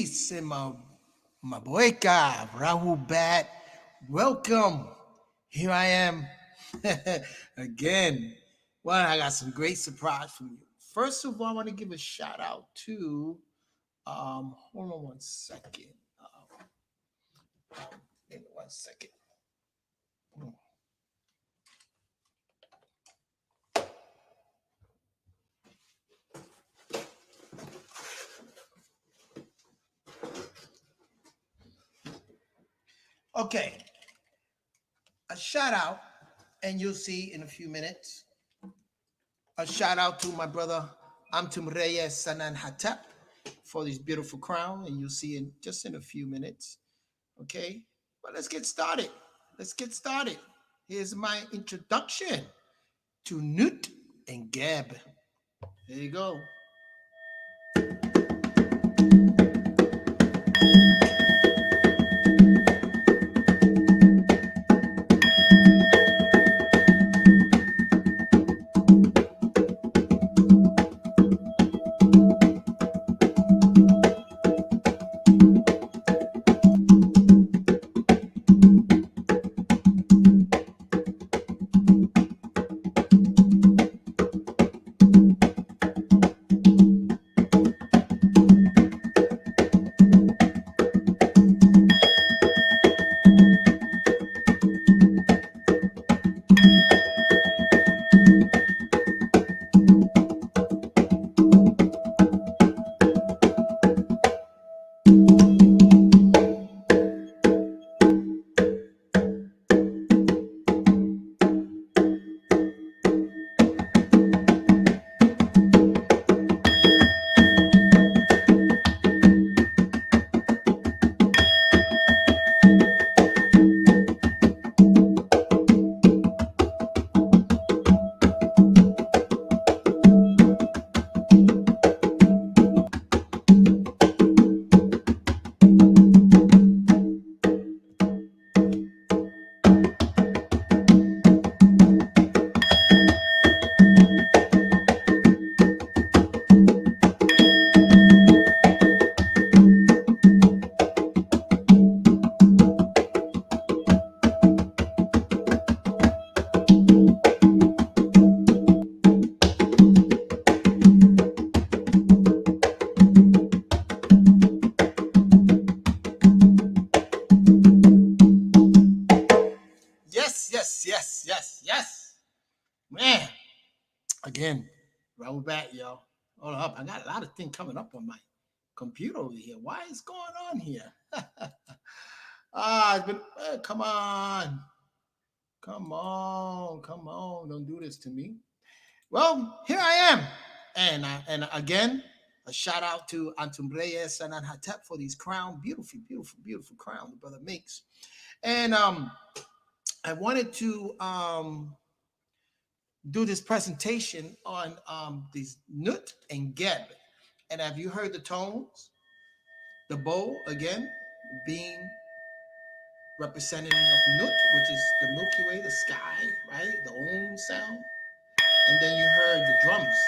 Peace and my boyka, Rahul Bat. Welcome. Here I am again. Well, I got some great surprise from you. First of all, I want to give a shout out to hold on one second. Give me 1 second. Okay, a shout out, and you'll see in a few minutes. A shout out to my brother Amtum Reyes Sanan Hatep for this beautiful crown, and you'll see in just in a few minutes. Okay, but let's get started. Let's get started. Here's my introduction to Nut and Geb. There you go. Yes, yes, yes, yes, yes. Man, again, Rahul Bat, y'all. Hold up. I got a lot of things coming up on my computer over here. Why is going on here? It's been, come on. Come on. Don't do this to me. Well, here I am. And again, a shout out to Antum Reyes and Anhatep for these crown. Beautiful, beautiful, beautiful crown the brother makes. And I wanted to do this presentation on these Nut and Geb. And have you heard the tones? The bow, again, being representative of Nut, which is the Milky Way, the sky, right? The Om sound. And then you heard the drums.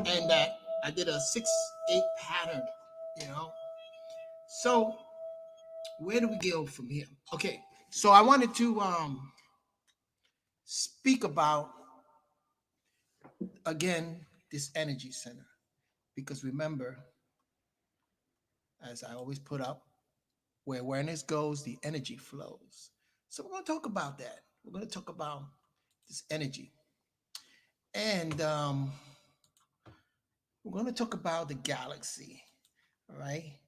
And that I did a 6/8 pattern, you know. So where do we go from here? Okay, so I wanted to speak about again this energy center, because remember, as I always put up, where awareness goes, the energy flows. So we're going to talk about that. We're going to talk about this energy, and we're going to talk about the galaxy. All right,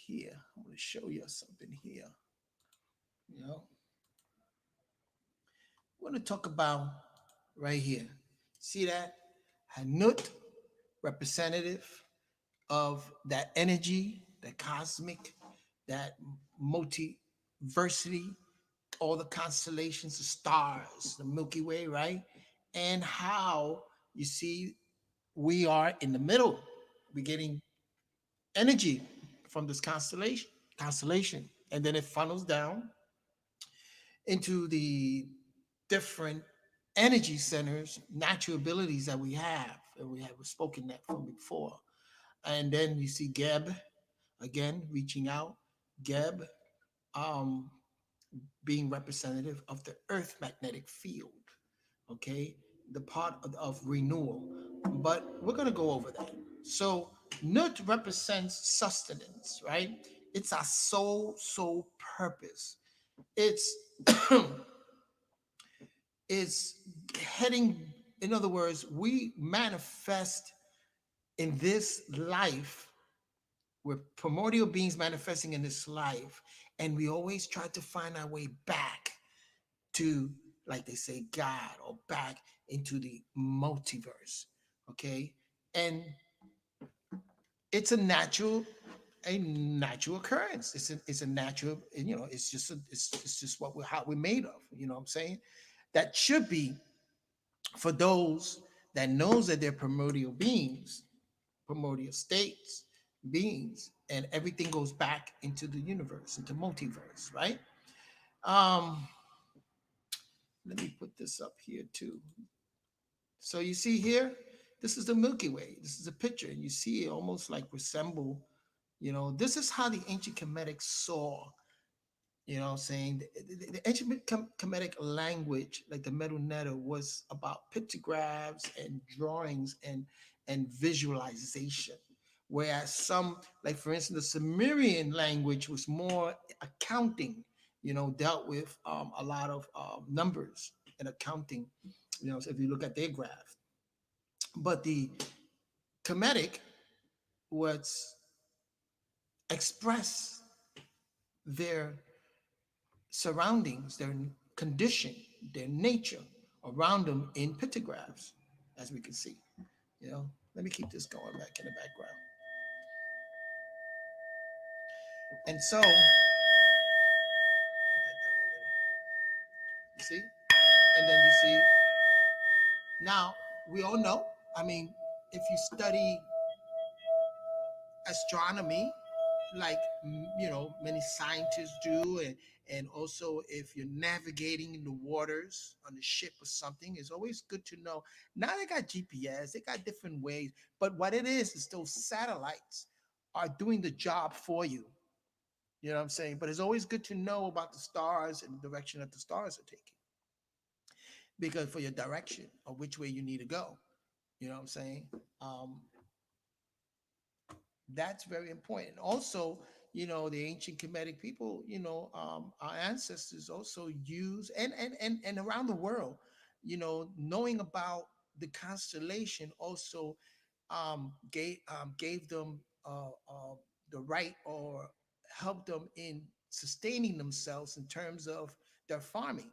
here I'm going to show you something here. You know, we're going to talk about right here. See that? Hanut, representative of that energy, that cosmic, that multiversity, all the constellations, the stars, the Milky Way, right? And how you see we are in the middle. We're getting energy from this constellation, and then it funnels down into the different energy centers, natural abilities that we have, and we have spoken that from before. And then you see Geb again reaching out. Geb um, being representative of the Earth magnetic field. Okay, the part of renewal. But we're going to go over that. So Nut represents sustenance, right? It's our soul purpose. It's is heading, in other words, we manifest in this life. We're primordial beings manifesting in this life, and we always try to find our way back to, like they say, God, or back into the multiverse. Okay, and it's a natural occurrence. It's a natural, and it's just what we're how we're made of. You know what I'm saying? That should be for those that knows that they're primordial beings, primordial states, beings, and everything goes back into the universe, into multiverse, right? Um, Let me put this up here too. So you see here, this is the Milky Way. This is a picture, and you see it almost like resemble. This is how the ancient Kemetic saw. You know what I'm saying? The ancient Kemetic language, like the Medu Neter, was about pictographs and drawings and visualization. Whereas some, like for instance, the Sumerian language was more accounting, dealt with a lot of numbers and accounting, so if you look at their graph. But the Kemetic was express their surroundings, their condition, their nature around them in pictographs, as we can see. Let me keep this going back in the background. And so, you see, and then you see, now we all know. I mean, if you study astronomy, like many scientists do, and also if you're navigating in the waters on the ship or something, it's always good to know. Now they got GPS, they got different ways, but what it is those satellites are doing the job for you. You know what I'm saying? But it's always good to know about the stars and the direction that the stars are taking, because for your direction or which way you need to go. You know what I'm saying? um, that's very important. Also, the ancient Kemetic people, our ancestors also use, and around the world, knowing about the constellation also gave them the right, or helped them in sustaining themselves in terms of their farming.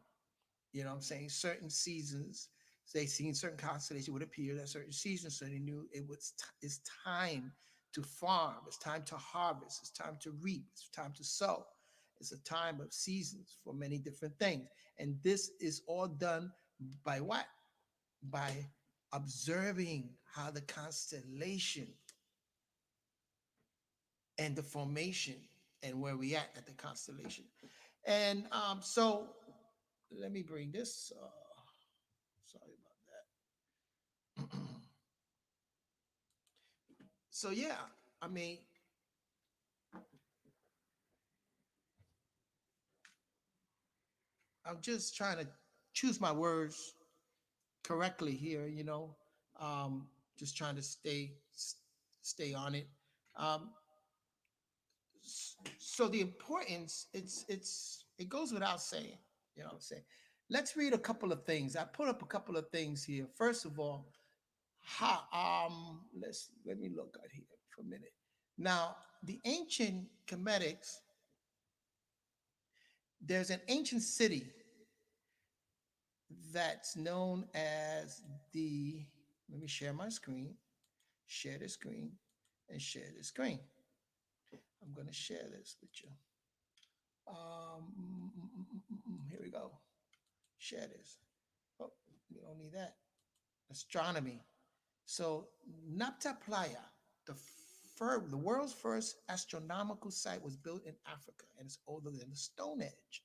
You know what I'm saying? Certain seasons, they seen certain constellations would appear at certain seasons, so they knew it's time to farm, it's time to harvest, it's time to reap, it's time to sow. It's a time of seasons for many different things. And this is all done by what? By observing how the constellation and the formation and where we at the constellation. And so let me bring this. Sorry about that. So yeah, I mean, I'm just trying to choose my words correctly here. Um, just trying to stay on it. Um, so the importance, it goes without saying. You know what I'm saying? Let's read a couple of things. I put up a couple of things here. First of all, let me look at here for a minute. Now, the ancient Kemetics, there's an ancient city that's known as the, let me share my screen, share the screen, and share the screen. I'm going to share this with you. Here we go. Share this. Oh, we don't need that. Astronomy. So Nabta Playa, the world's first astronomical site, was built in Africa, and it's older than the Stone Age.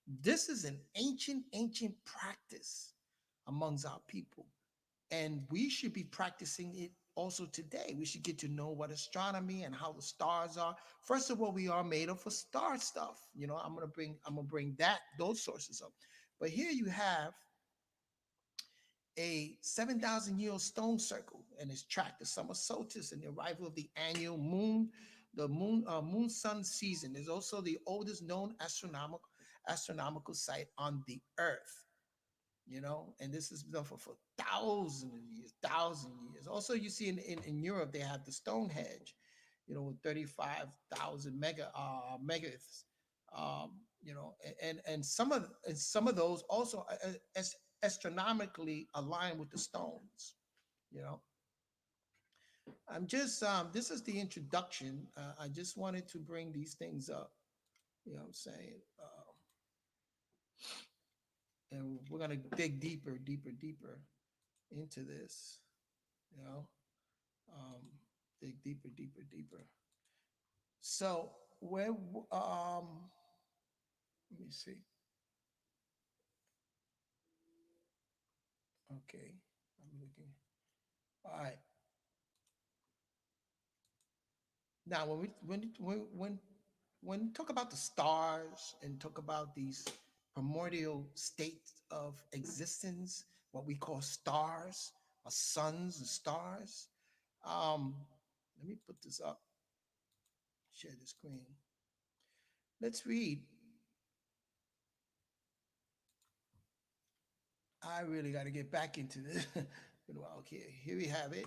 This is an ancient practice amongst our people. And we should be practicing it also today. We should get to know what astronomy and how the stars are. First of all, we are made up for star stuff. I'm gonna bring those sources up. But here you have a 7,000-year-old stone circle and its track, the summer solstice and the arrival of the annual moon, the moon sun season is also the oldest known astronomical site on the earth. And this has been done for thousands of years, thousand years. Also, you see in Europe, they have the Stonehenge, with 35,000 megaths. And some of those also as astronomically aligned with the stones. You know, I'm just this is the introduction. I just wanted to bring these things up. You know what I'm saying? And we're gonna dig deeper, deeper, deeper into this. You know, um, dig deeper, deeper, deeper. So where let me see. Okay, I'm looking. All right. Now, when we talk about the stars and talk about these primordial states of existence, what we call stars, or suns and stars. Um, Let me put this up. Share the screen. Let's read. I really got to get back into this. Okay, here we have it.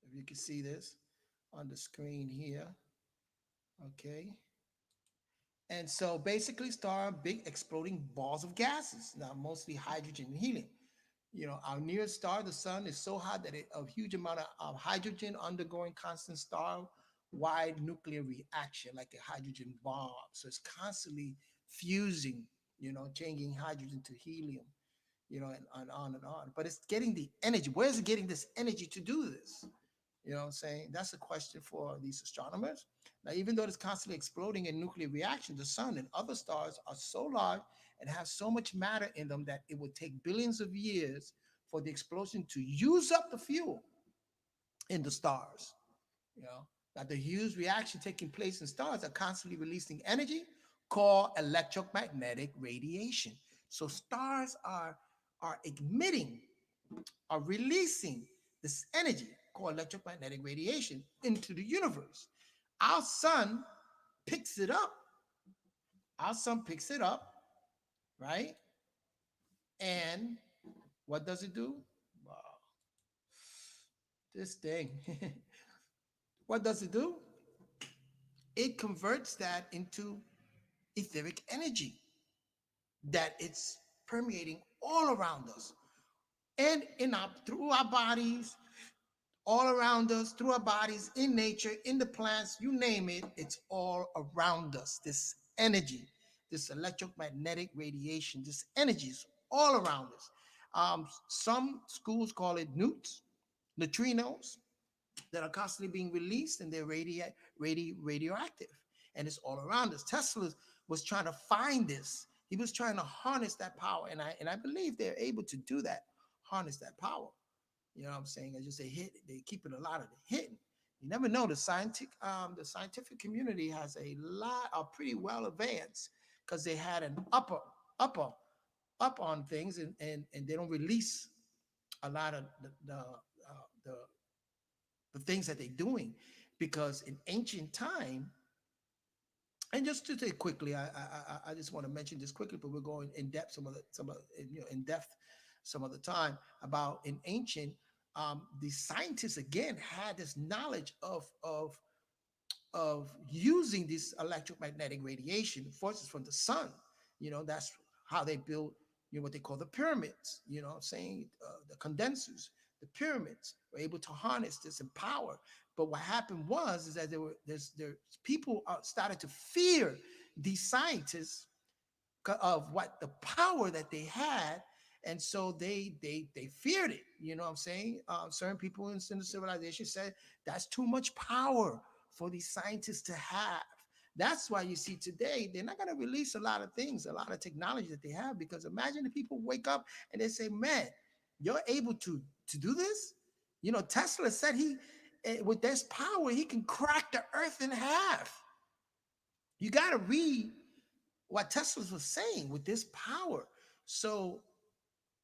If you can see this on the screen here. Okay. And so basically, star are big exploding balls of gases, now mostly hydrogen and helium. Our nearest star, the sun, is so hot that a huge amount of hydrogen undergoing constant star-wide nuclear reaction, like a hydrogen bomb. So it's constantly fusing, changing hydrogen to helium, and on and on. But it's getting the energy. Where's it getting this energy to do this? You know what I'm saying? That's a question for these astronomers. Now, even though it's constantly exploding in nuclear reaction, the sun and other stars are so large and have so much matter in them that it would take billions of years for the explosion to use up the fuel in the stars. You know, now the huge reaction taking place in stars are constantly releasing energy called electromagnetic radiation. So stars are emitting, are releasing this energy called electromagnetic radiation into the universe. Our sun picks it up. Our sun picks it up, right? And what does it do? Wow, this thing. What does it do? It converts that into etheric energy that it's permeating all around us and through our bodies, all around us, through our bodies, in nature, in the plants, you name it, it's all around us. This energy, this electromagnetic radiation, this energy is all around us. Some schools call it newts, neutrinos that are constantly being released, and they're radioactive, and it's all around us. Tesla was trying to find this. He was trying to harness that power, and I believe they're able to do that, harness that power. You know what I'm saying? As you say, hit. They keep it a lot of the hidden. You never know. The scientific community has a lot, are pretty well advanced because they had an upper up on things, and they don't release a lot of the things that they're doing, because in ancient time, and just to say quickly, I just want to mention this quickly, but we're going in depth in depth some other time about in ancient. The scientists again had this knowledge of using this electromagnetic radiation forces from the sun. That's how they built what they call the pyramids. I'm saying the condensers, the pyramids were able to harness this in power. But what happened was is that there people started to fear these scientists of what the power that they had, and so they feared it. I'm saying? Certain people in the civilization said that's too much power for these scientists to have. That's why you see today they're not going to release a lot of things, a lot of technology that they have, because imagine if people wake up and they say, man, you're able to do this. You know, Tesla said with this power, he can crack the earth in half. You got to read what Tesla was saying with this power. So,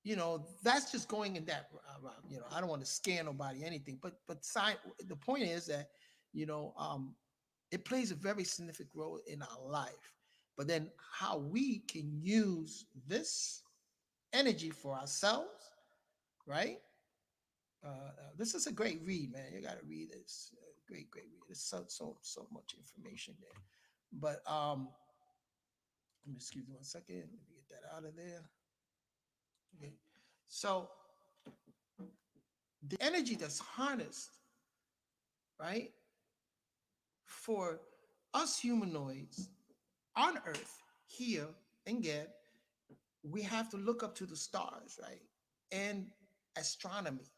you know, that's just going in that route. You know, I don't want to scare nobody, anything, but the point is that, you know, it plays a very significant role in our life. But then how we can use this energy for ourselves, right? This is a great read, man. You got to read this. Great read. There's so much information there. But excuse me 1 second. Let me get that out of there. Okay. So the energy that's harnessed, right, for us humanoids on Earth here in Geb, we have to look up to the stars, right? And astronomy.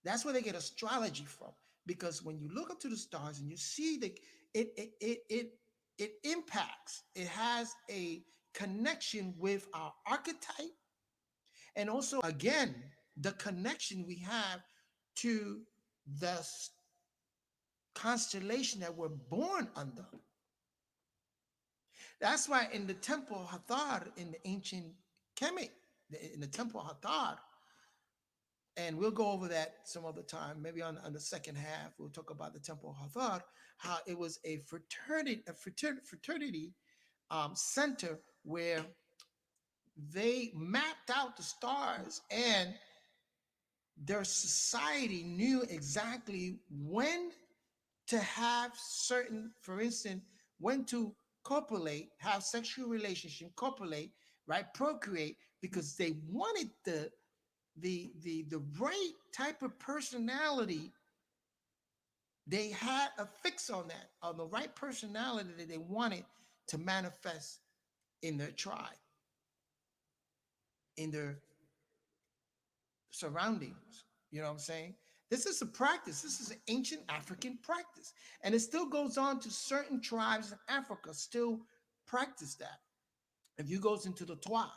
That's where they get astrology from. Because when you look up to the stars and you see that it impacts, it has a connection with our archetype, and also again the connection we have to the constellation that we're born under. That's why in the temple Hathor, in the ancient Kemet, in the temple Hathor, and we'll go over that some other time, maybe on the second half, we'll talk about the temple Hathor, how it was a fraternity center where they mapped out the stars, and their society knew exactly when to have certain, for instance, when to copulate, have sexual relationship, copulate, right, procreate, because they wanted the right type of personality. They had a fix on that, on the right personality that they wanted to manifest in their tribe, in their surroundings. You know what I'm saying? This is a practice. This is an ancient African practice. And it still goes on to certain tribes in Africa still practice that. If you goes into the Twa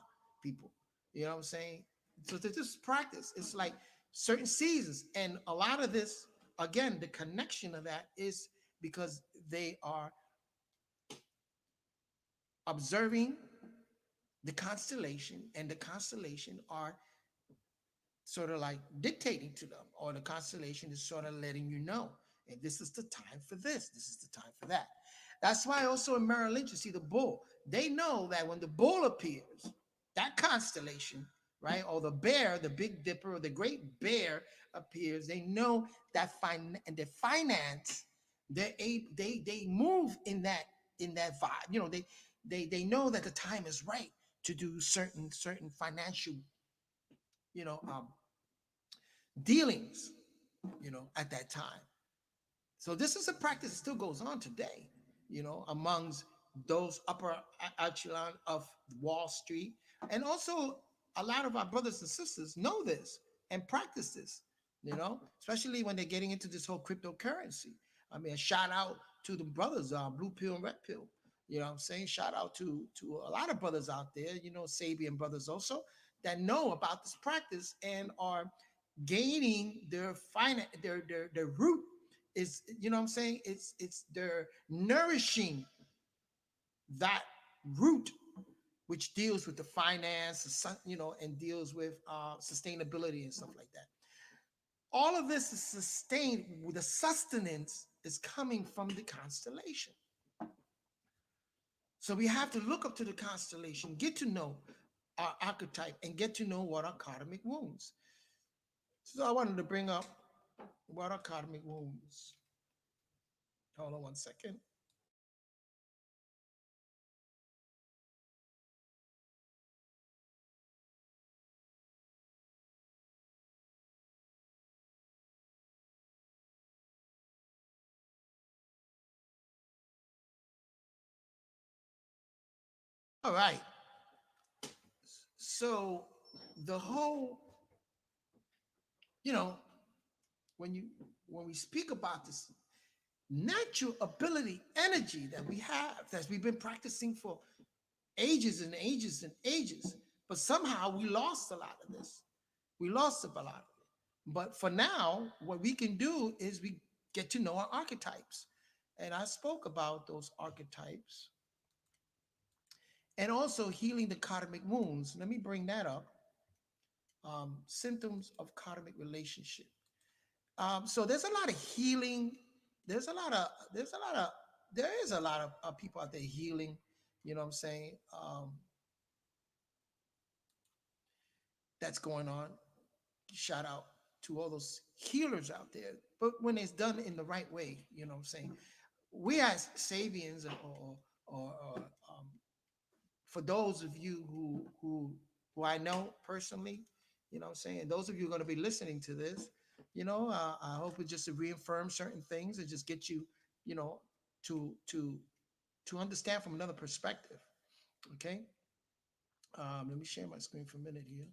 people, you know what I'm saying? So this practice, it's like certain seasons. And a lot of this, again, the connection of that is because they are observing the constellation, and the constellation are sort of like dictating to them, or the constellation is sort of letting you know, and this is the time for this, this is the time for that. That's why also in Merrill Lynch, you see the bull. They know that when the bull appears, that constellation, right, or the bear, the Big Dipper, or the Great Bear appears, they know that and the finance, they move in that vibe. You know, they know that the time is right to do certain financial, you know, dealings, you know, at that time. So this is a practice that still goes on today, you know, amongst those upper echelon of Wall Street. And also a lot of our brothers and sisters know this and practice this, you know, especially when they're getting into this whole cryptocurrency. I mean, a shout out to the brothers, Blue Pill and Red Pill. You know what I'm saying? Shout out to a lot of brothers out there, you know, Sabian brothers also, that know about this practice and are gaining their their root is, you know what I'm saying, it's they're nourishing that root, which deals with the finance, you know, and deals with sustainability and stuff like that. All of this is sustained, the sustenance is coming from the constellation. So we have to look up to the constellation, get to know our archetype, and get to know what are karmic wounds. So I wanted to bring up what are karmic wounds. Hold on 1 second. All right. So the whole, you know, when we speak about this natural ability, energy that we have, that we've been practicing for ages and ages and ages, but somehow we lost a lot of this. We lost a lot of it. But for now, what we can do is we get to know our archetypes. And I spoke about those archetypes and also healing the karmic wounds. Let me bring that up. Symptoms of karmic relationship. So there's a lot of healing. There's a lot of there's a lot of there is a lot of people out there healing. You know what I'm saying? That's going on. Shout out to all those healers out there. But when it's done in the right way, you know what I'm saying? We as Sabians or for those of you who I know personally, you know what I'm saying? Those of you who are going to be listening to this, I hope it just to reaffirm certain things and just get you, you know, to to to understand from another perspective. Okay. Let me share my screen for a minute here.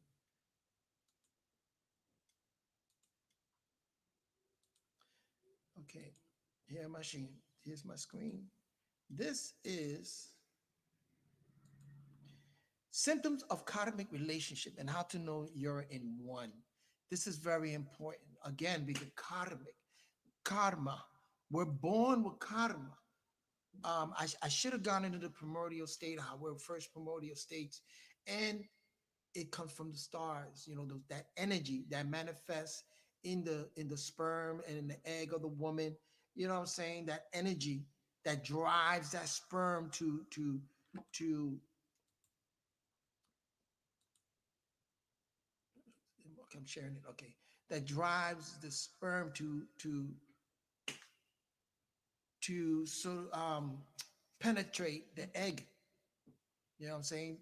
Okay. Here my screen. Here's my screen. This is symptoms of karmic relationship and how to know you're in one. This is very important. Again, because karma. We're born with karma. I should have gone into the primordial state, how we're first primordial states, and it comes from the stars. That energy that manifests in the sperm and in the egg of the woman. You know what I'm saying? That energy that drives that sperm to okay, I'm sharing it. Okay, that drives the sperm to penetrate the egg. You know what I'm saying?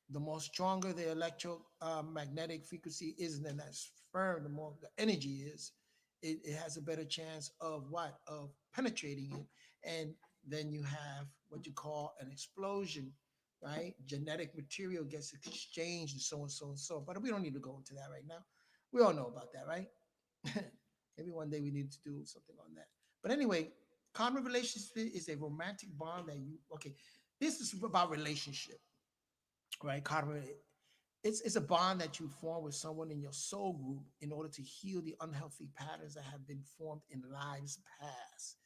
The more stronger the electromagnetic frequency is in that sperm, the more the energy is. It has a better chance of what? Of penetrating it, and then you have what you call an explosion, right? Genetic material gets exchanged and so and so and so. But we don't need to go into that right now. We all know about that, right? Maybe one day we need to do something on that. But anyway, common relationship is a romantic bond that you okay. This is about relationship, right? Common, it's a bond that you form with someone in your soul group in order to heal the unhealthy patterns that have been formed in lives past.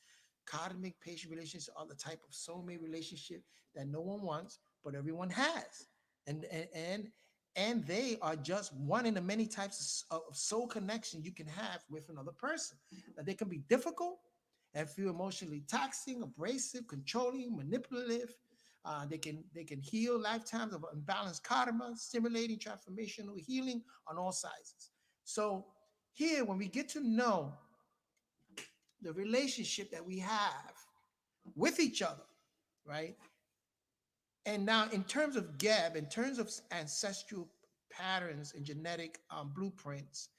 Karmic patient relationships are the type of soulmate relationship that no one wants, but everyone has. And they are just one in the many types of soul connection you can have with another person. Now they can be difficult and feel emotionally taxing, abrasive, controlling, manipulative. They can heal lifetimes of imbalanced karma, stimulating transformational healing on all sizes. So here, when we get to know the relationship that we have with each other, right? And now, in terms of Geb, in terms of ancestral patterns and genetic blueprints,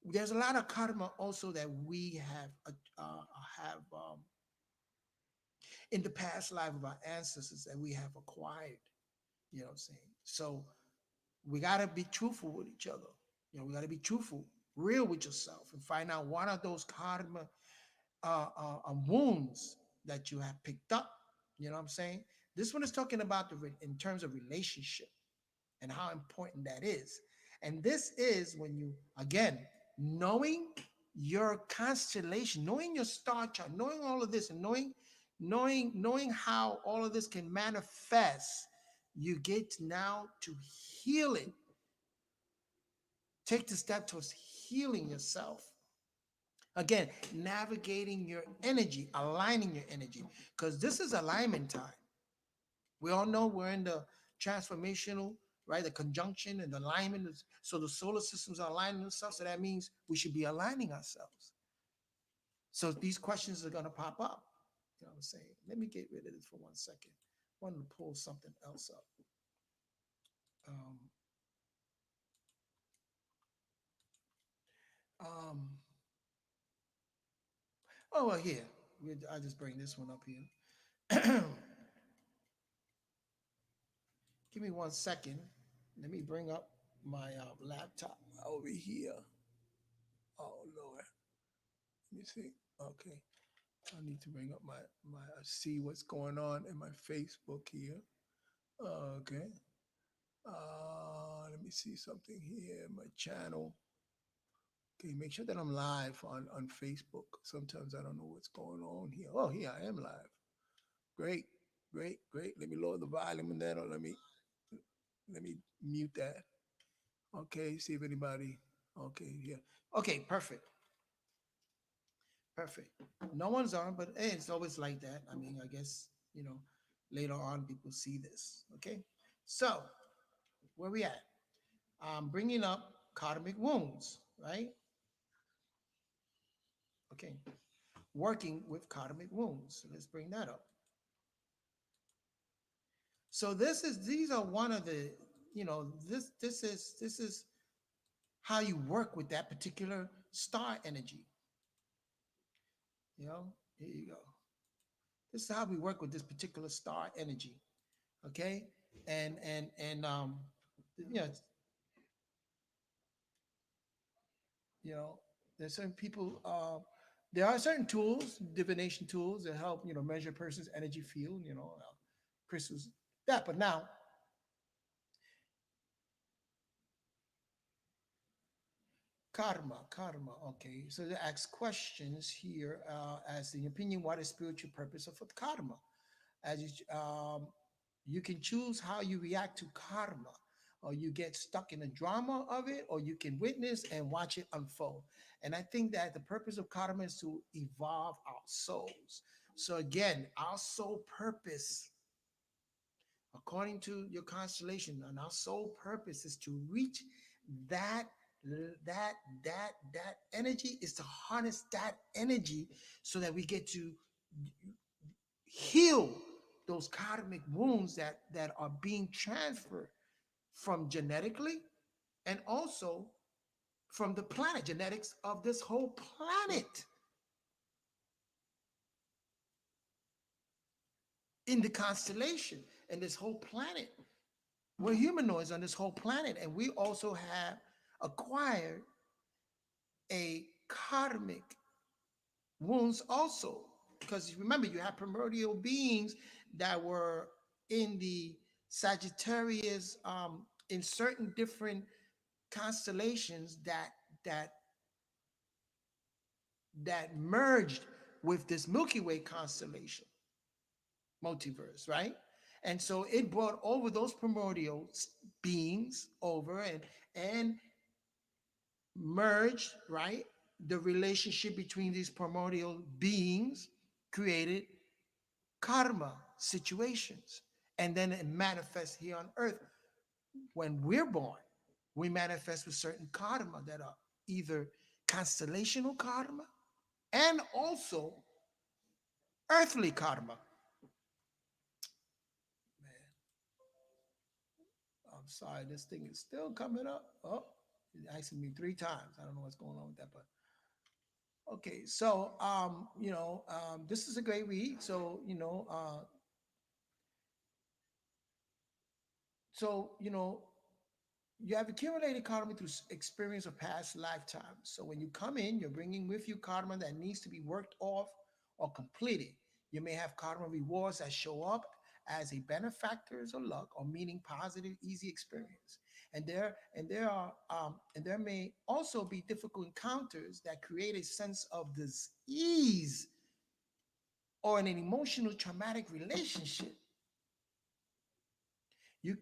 there's a lot of karma also that we have in the past life of our ancestors that we have acquired. You know what I'm saying? So we got to be truthful with each other. We got to be truthful, real with yourself, and find out what are those karma wounds that you have picked up. You know what I'm saying? This one is talking about in terms of relationship and how important that is. And this is when you, again, knowing your constellation, knowing your star chart, knowing all of this, and knowing how all of this can manifest, you get now to heal it. Take the step towards healing yourself. Again, navigating your energy, aligning your energy, because this is alignment time. We all know we're in the transformational, right? The conjunction and the alignment. So the solar systems are aligning themselves. So that means we should be aligning ourselves. So these questions are going to pop up. You know what I'm saying? Let me get rid of this for 1 second. I wanted to pull something else up. Um, um, oh, well, here. I'll just bring this one up here. Give me 1 second. Let me bring up my laptop over here. Oh Lord. Let me see. Okay. I need to bring up my see what's going on in my Facebook here. Okay. Let me me see something here. My channel. Okay, make sure that I'm live on Facebook. Sometimes I don't know what's going on here. Oh, here I am live. Great, great, great. Let me lower the volume and then or let me mute that. Okay, see if anybody. Okay, yeah. Okay, perfect, perfect. No one's on, but hey, it's always like that. I mean, I guess later on people see this. Okay, so where we at? I'm bringing up karmic wounds, right? Okay, working with karmic wounds. So let's bring that up. So these are one of the this is how you work with that particular star energy. Here you go. This is how we work with this particular star energy. Okay, and you know you know there's certain people. There are certain tools, divination tools that help measure a person's energy field. Crystals that. But now karma. Okay, so they ask questions here as the opinion, what is spiritual purpose of karma? As you can choose how you react to karma, or you get stuck in the drama of it, or you can witness and watch it unfold. And I think that the purpose of karma is to evolve our souls. So again, our soul purpose, according to your constellation, and our sole purpose is to reach that that energy, is to harness that energy so that we get to heal those karmic wounds that are being transferred from genetically, and also from the planet genetics of this whole planet, in the constellation, and this whole planet. We're humanoids on this whole planet, and we also have acquired a karmic wounds also, because remember, you have primordial beings that were in the Sagittarius, in certain different constellations that that merged with this Milky Way constellation multiverse, right? And so it brought over those primordial beings over, and merged, right? The relationship between these primordial beings created karma situations. And then it manifests here on earth. When we're born, we manifest with certain karma that are either constellational karma and also earthly karma. Man, I'm sorry, this thing is still coming up. Oh, it's asking me 3 times. I don't know what's going on with that, but okay. So, this is a great read. So you have accumulated karma through experience of past lifetimes. So when you come in, you're bringing with you karma that needs to be worked off or completed. You may have karma rewards that show up as a benefactors or luck, or meaning positive, easy experience. And there may also be difficult encounters that create a sense of dis-ease or an emotional traumatic relationship. You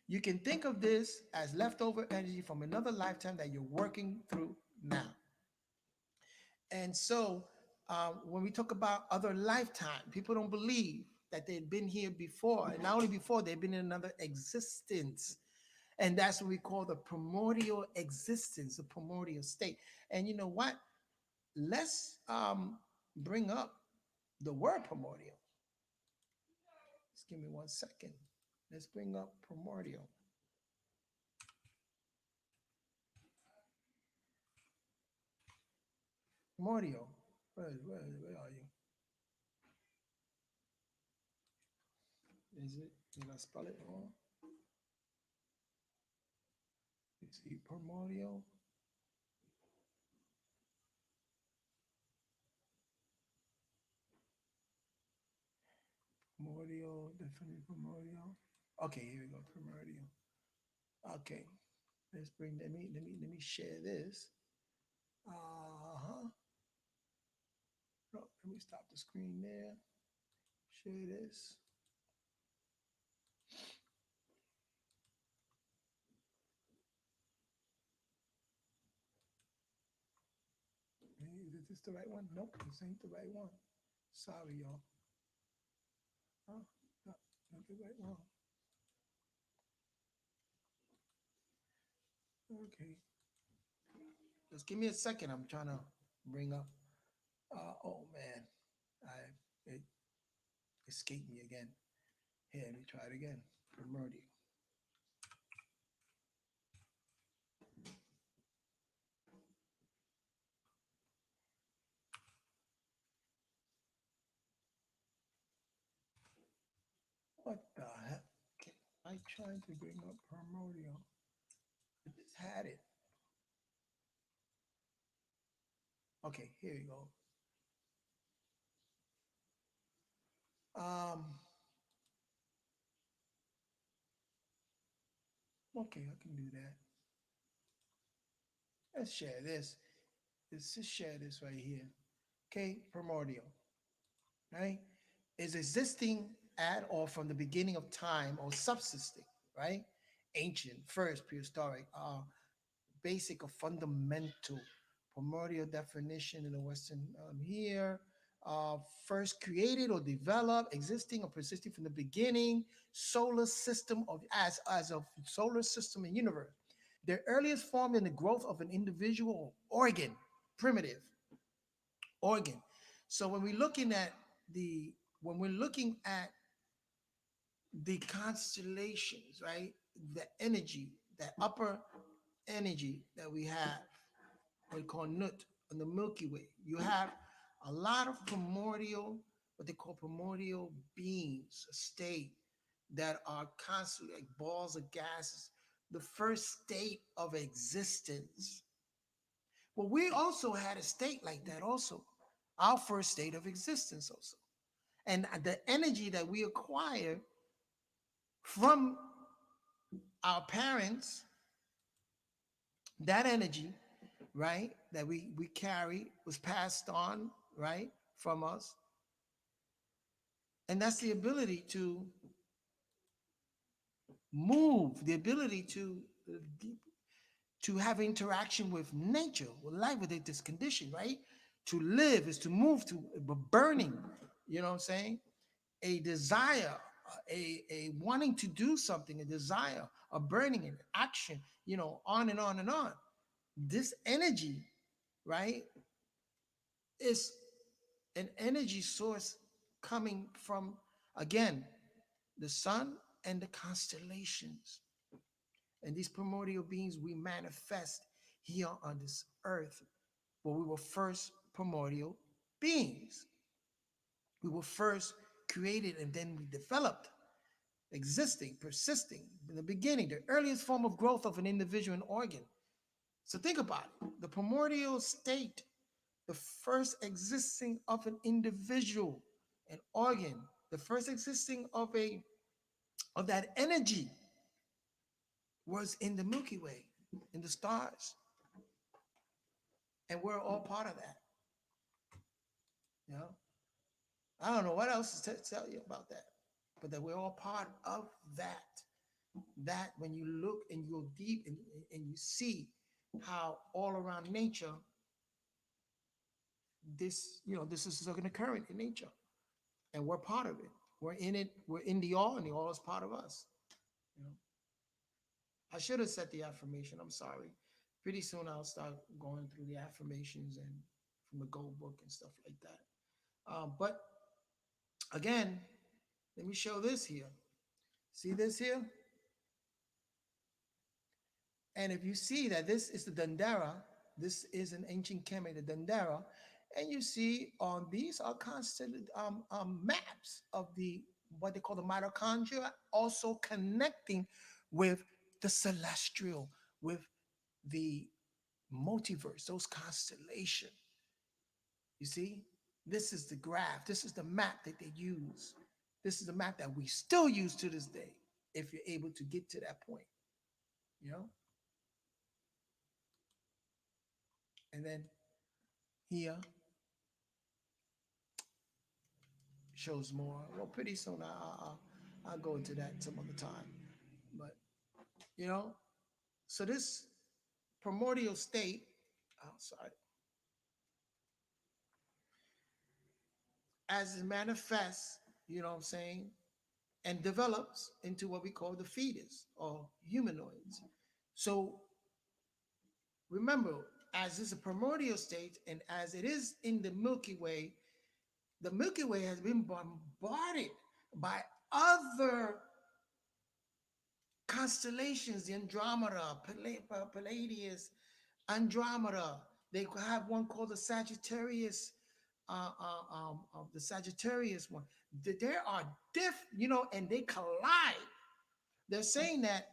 you can think of this as leftover energy from another lifetime that you're working through now. And so, when we talk about other lifetime, people don't believe that they've been here before, and not only before, they've been in another existence. And that's what we call the primordial existence, the primordial state. And you know what? Let's bring up the word primordial. Just give me 1 second. Let's bring up primordial. Primordial. Where are you? Is it? Did I spell it wrong? Let's see. Primordial. Primordial. Definitely primordial. Okay, here we go. Primordial. Okay. Let's bring, let me share this. Uh-huh. No, let me stop the screen there. Share this. Is this the right one? Nope, this ain't the right one. Sorry, y'all. Huh? No, not the right one. Okay. Just give me a second. I'm trying to bring up. Oh man, it escaped me again. Here, let me try it again. Primordial. What the heck? Okay, I tried to bring up primordial. I just had it. Okay, here you go. Um, okay, I can do that. Let's share this. Let's just share this right here. Okay, primordial, right? Is existing at or from the beginning of time or subsisting, right? Ancient, first, prehistoric, basic or fundamental. Primordial definition in the Western here. First created or developed, existing or persisting from the beginning, solar system of as of solar system and universe. The earliest form in the growth of an individual organ, primitive organ. So the when we're looking at the constellations, right? The energy, that upper energy that we have, what we call Nut on the Milky Way. You have a lot of primordial, what they call primordial beings, a state that are constantly like balls of gases, the first state of existence. Well, we also had a state like that also, our first state of existence also. And the energy that we acquire from our parents, that energy, right, that we carry was passed on, right, from us. And that's the ability to move, the ability to have interaction with nature, with life, with this condition, right? To live is to move to burning, you know what I'm saying? A desire, a wanting to do something, a desire, a burning, an action, on and on and on. This energy, right, is an energy source coming from, again, the sun and the constellations. And these primordial beings we manifest here on this earth, where we were first primordial beings. We were first created and then we developed, existing, persisting in the beginning, the earliest form of growth of an individual and organ. So think about it. The primordial state, the first existing of an individual, an organ, the first existing of that energy was in the Milky Way, in the stars. And we're all part of that. You know, I don't know what else to tell you about that, but that we're all part of that. That when you look and you go deep and you see how all around nature, this is an occurrence in nature, and we're part of it. We're in it. We're in the all, and the all is part of us. You know, I should have said the affirmation. I'm sorry. Pretty soon I'll start going through the affirmations and from the Gold Book and stuff like that. But again, let me show this here. See this here? And if you see that this is the Dendera, this is an ancient Kemet, the Dendera, and you see on these are constant maps of the what they call the mitochondria, also connecting with the celestial, with the multiverse, those constellations. You see, this is the graph, this is the map that they use. This is the map that we still use to this day, if you're able to get to that point, you know? And then here shows more. Well, pretty soon I'll go into that some other time. But, you know, so this primordial state, oh, sorry, as it manifests, you know what I'm saying, and develops into what we call the fetus or humanoids. So remember, as is a primordial state and as it is in the Milky Way has been bombarded by other constellations, the Andromeda, Palladius, Andromeda. They have one called the Sagittarius, the Sagittarius one. There are and they collide. They're saying that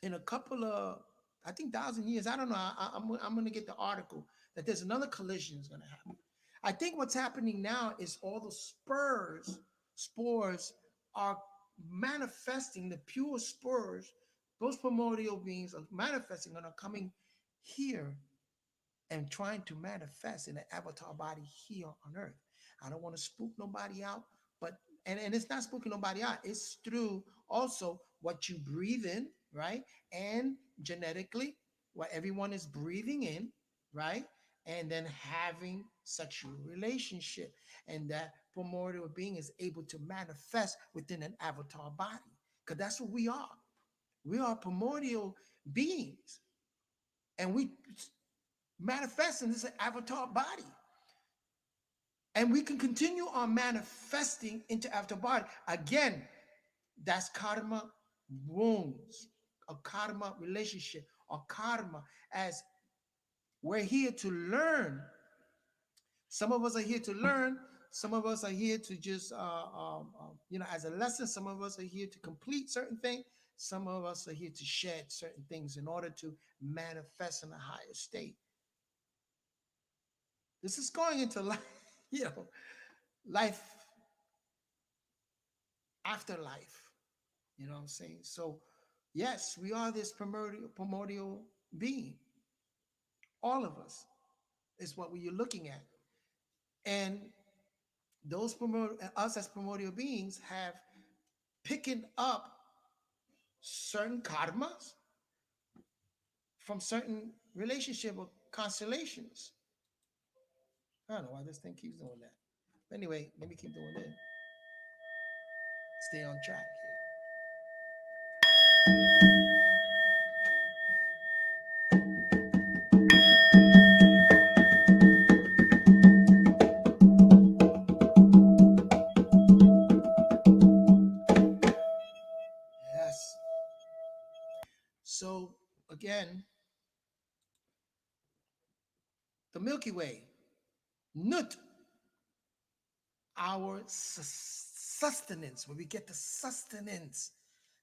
in a couple of, I think, 1,000 years. I don't know. I'm going to get the article that there's another collision is going to happen. I think what's happening now is all the spores are manifesting the pure spores. Those primordial beings are manifesting and are coming here and trying to manifest in an avatar body here on earth. I don't want to spook nobody out, but and it's not spooking nobody out. It's through also what you breathe in, right? And genetically, what everyone is breathing in, right? And then having sexual relationship. And that primordial being is able to manifest within an avatar body. Because that's what we are. We are primordial beings. And we manifest in this avatar body. And we can continue on manifesting into avatar body. Again, that's karma wounds, a karma relationship, or karma, as we're here to learn. Some of us are here to learn. Some of us are here to just, as a lesson. Some of us are here to complete certain things. Some of us are here to shed certain things in order to manifest in a higher state. This is going into life, life after life. You know what I'm saying? So, yes, we are this primordial being. All of us is what we are looking at. And us as primordial beings have picking up certain karmas from certain relationship or constellations. I don't know why this thing keeps doing that. But anyway, let me keep doing it. Stay on track here. Yes. So again, the Milky Way, Nut, our sustenance, where we get the sustenance,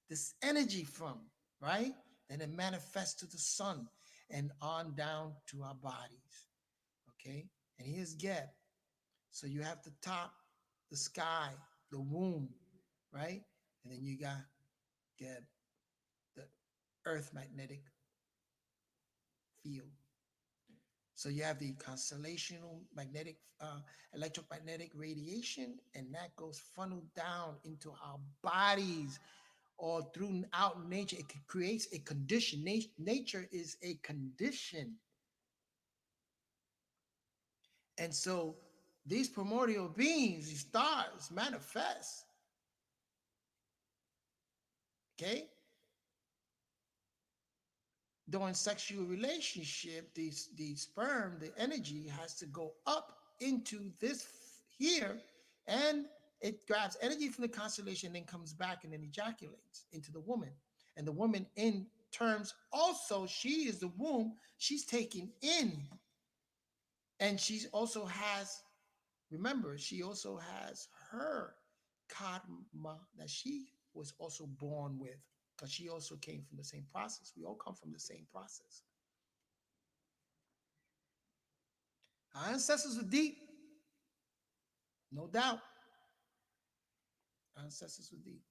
this energy from, right? And it manifests to the sun and on down to our bodies. Okay. And here's Geb. So you have the top, the sky, the womb, right? And then you got Geb, the earth magnetic field. So you have the constellational magnetic, electromagnetic radiation, and that goes funneled down into our bodies or throughout nature. It creates a condition. Nature is a condition. And so these primordial beings, these stars, manifest. Okay? During sexual relationship, the sperm, the energy has to go up into this here, and it grabs energy from the constellation, then comes back and then ejaculates into the woman. And the woman, in terms, also, she is the womb. She's taking in, and she also has. Remember, she also has her karma that she was also born with, because she also came from the same process. We all come from the same process. Our ancestors were deep, no doubt. Our ancestors were deep.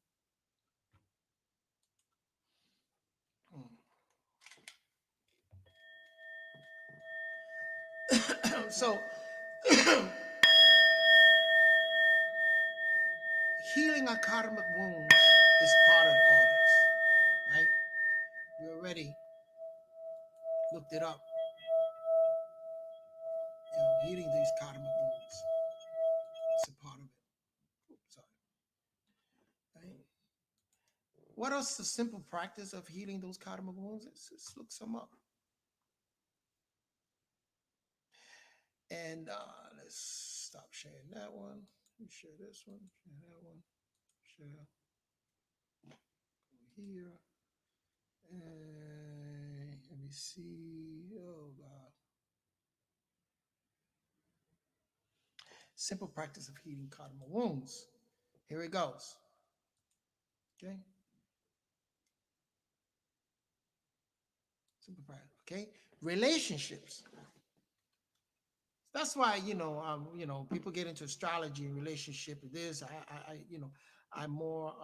Hmm. So healing our karmic wounds is part of all this, right? We already looked it up. Healing these karmic wounds. It's a part of it. Oops, sorry. Right? What else is the simple practice of healing those karmic wounds? Let's look some up. And let's stop sharing that one. Share this one. Share that one. Share. Go here. And let me see. Oh God. Simple practice of healing karmic wounds. Here it goes. Okay. Simple practice. Okay. Relationships. That's why people get into astrology and relationship. This I more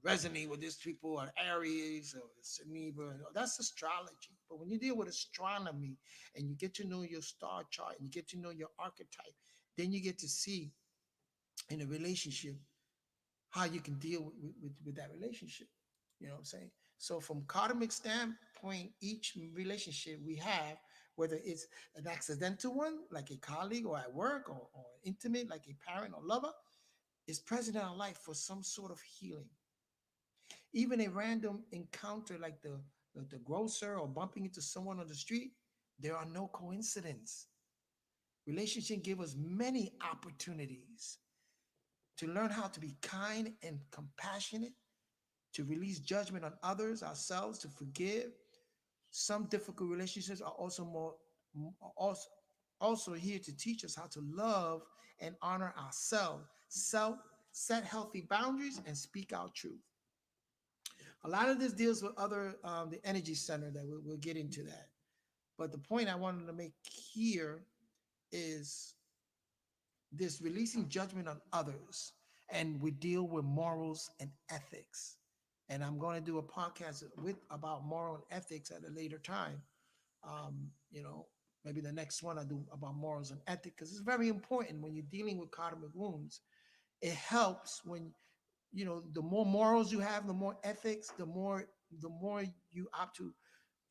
resonate with these people are Aries or Libra. That's astrology. But when you deal with astronomy and you get to know your star chart and you get to know your archetype, then you get to see in a relationship how you can deal with that relationship. You know what I'm saying? So from karmic standpoint, each relationship we have, whether it's an accidental one, like a colleague or at work, or intimate, like a parent or lover, is present in our life for some sort of healing. Even a random encounter like the grocer or bumping into someone on the street, there are no coincidence. Relationship give us many opportunities to learn how to be kind and compassionate, to release judgment on others, ourselves, to forgive. Some difficult relationships are also here to teach us how to love and honor ourselves, set healthy boundaries, and speak our truth. A lot of this deals with other the energy center that we'll get into that. But the point I wanted to make here is this releasing judgment on others, and we deal with morals and ethics. And I'm going to do a podcast with about moral and ethics at a later time. Um, you know, Maybe the next one I do about morals and ethics, because it's very important when you're dealing with karmic wounds. It helps when the more morals you have, the more ethics, the more you opt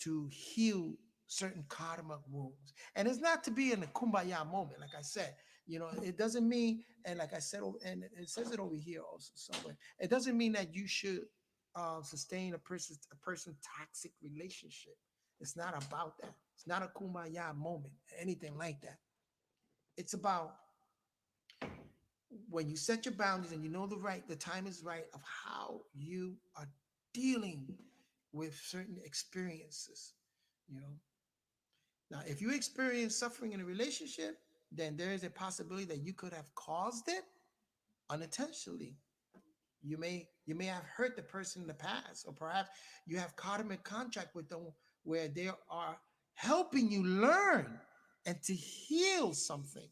to heal certain karmic wounds. And it's not to be in a kumbaya moment, like I said. It doesn't mean, and like I said, and it says it over here also somewhere. It doesn't mean that you should sustain a person toxic relationship. It's not about that. It's not a kumbaya moment, anything like that. It's about when you set your boundaries and you know the time is right of how you are dealing with certain experiences. You know, Now, if you experience suffering in a relationship, then there is a possibility that you could have caused it unintentionally. You may have hurt the person in the past, or perhaps you have karmic contract with them where they are helping you learn and to heal something.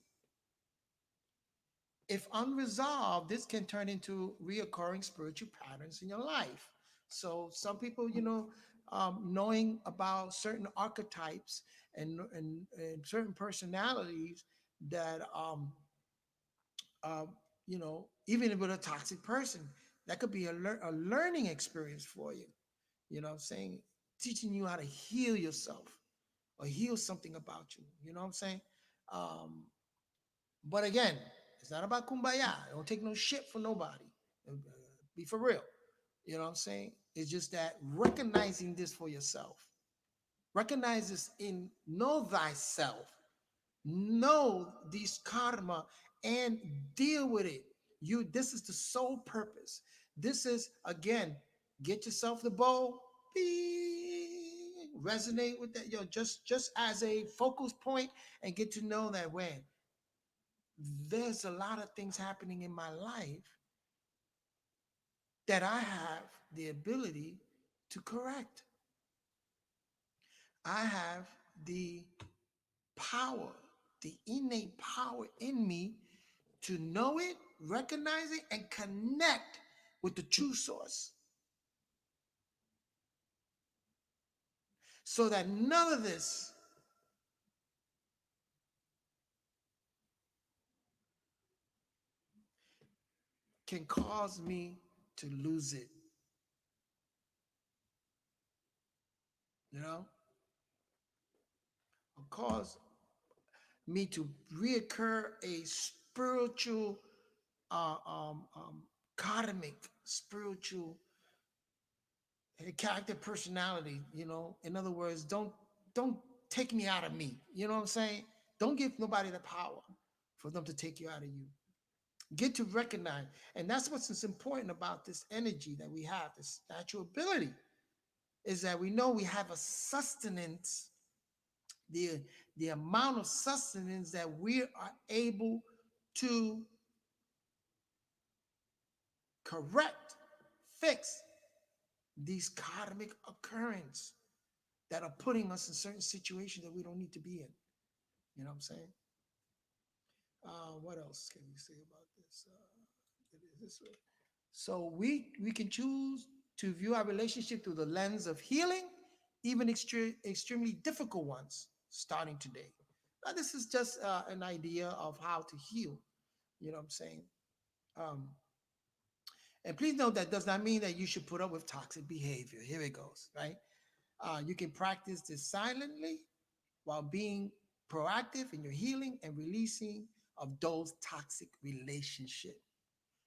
If unresolved, this can turn into reoccurring spiritual patterns in your life. So some people, knowing about certain archetypes and certain personalities that even with a toxic person, that could be a learning experience for you. You know what I'm saying? Teaching you how to heal yourself or heal something about you. You know what I'm saying? Um, but again, it's not about kumbaya. Don't take no shit from nobody. Be for real. You know what I'm saying? It's just that recognizing this for yourself. Recognize this know thyself. Know these karma and deal with it. This is the sole purpose. This is again, get yourself the bowl. Resonate with that, just as a focus point, and get to know that when there's a lot of things happening in my life that I have the ability to correct. I have the power, the innate power in me to know it, recognize it, and connect with the true source. So that none of this can cause me to lose it, you know, or cause me to reoccur a spiritual, uh, um, um, karmic, spiritual character personality. You know, in other words, don't take me out of me. You know what I'm saying? Don't give nobody the power for them to take you out of you. Get to recognize, and that's what's important about this energy that we have, this natural ability, is that we know we have a sustenance, the the amount of sustenance that we are able to correct, fix these karmic occurrences that are putting us in certain situations that we don't need to be in. You know what I'm saying? What else can we say about this? It is this way. So we can choose to view our relationship through the lens of healing, even extremely difficult ones, starting today. Now, this is just an idea of how to heal. You know what I'm saying? Um, and please note that does not mean that you should put up with toxic behavior. Here it goes, right? You can practice this silently while being proactive in your healing and releasing of those toxic relationships.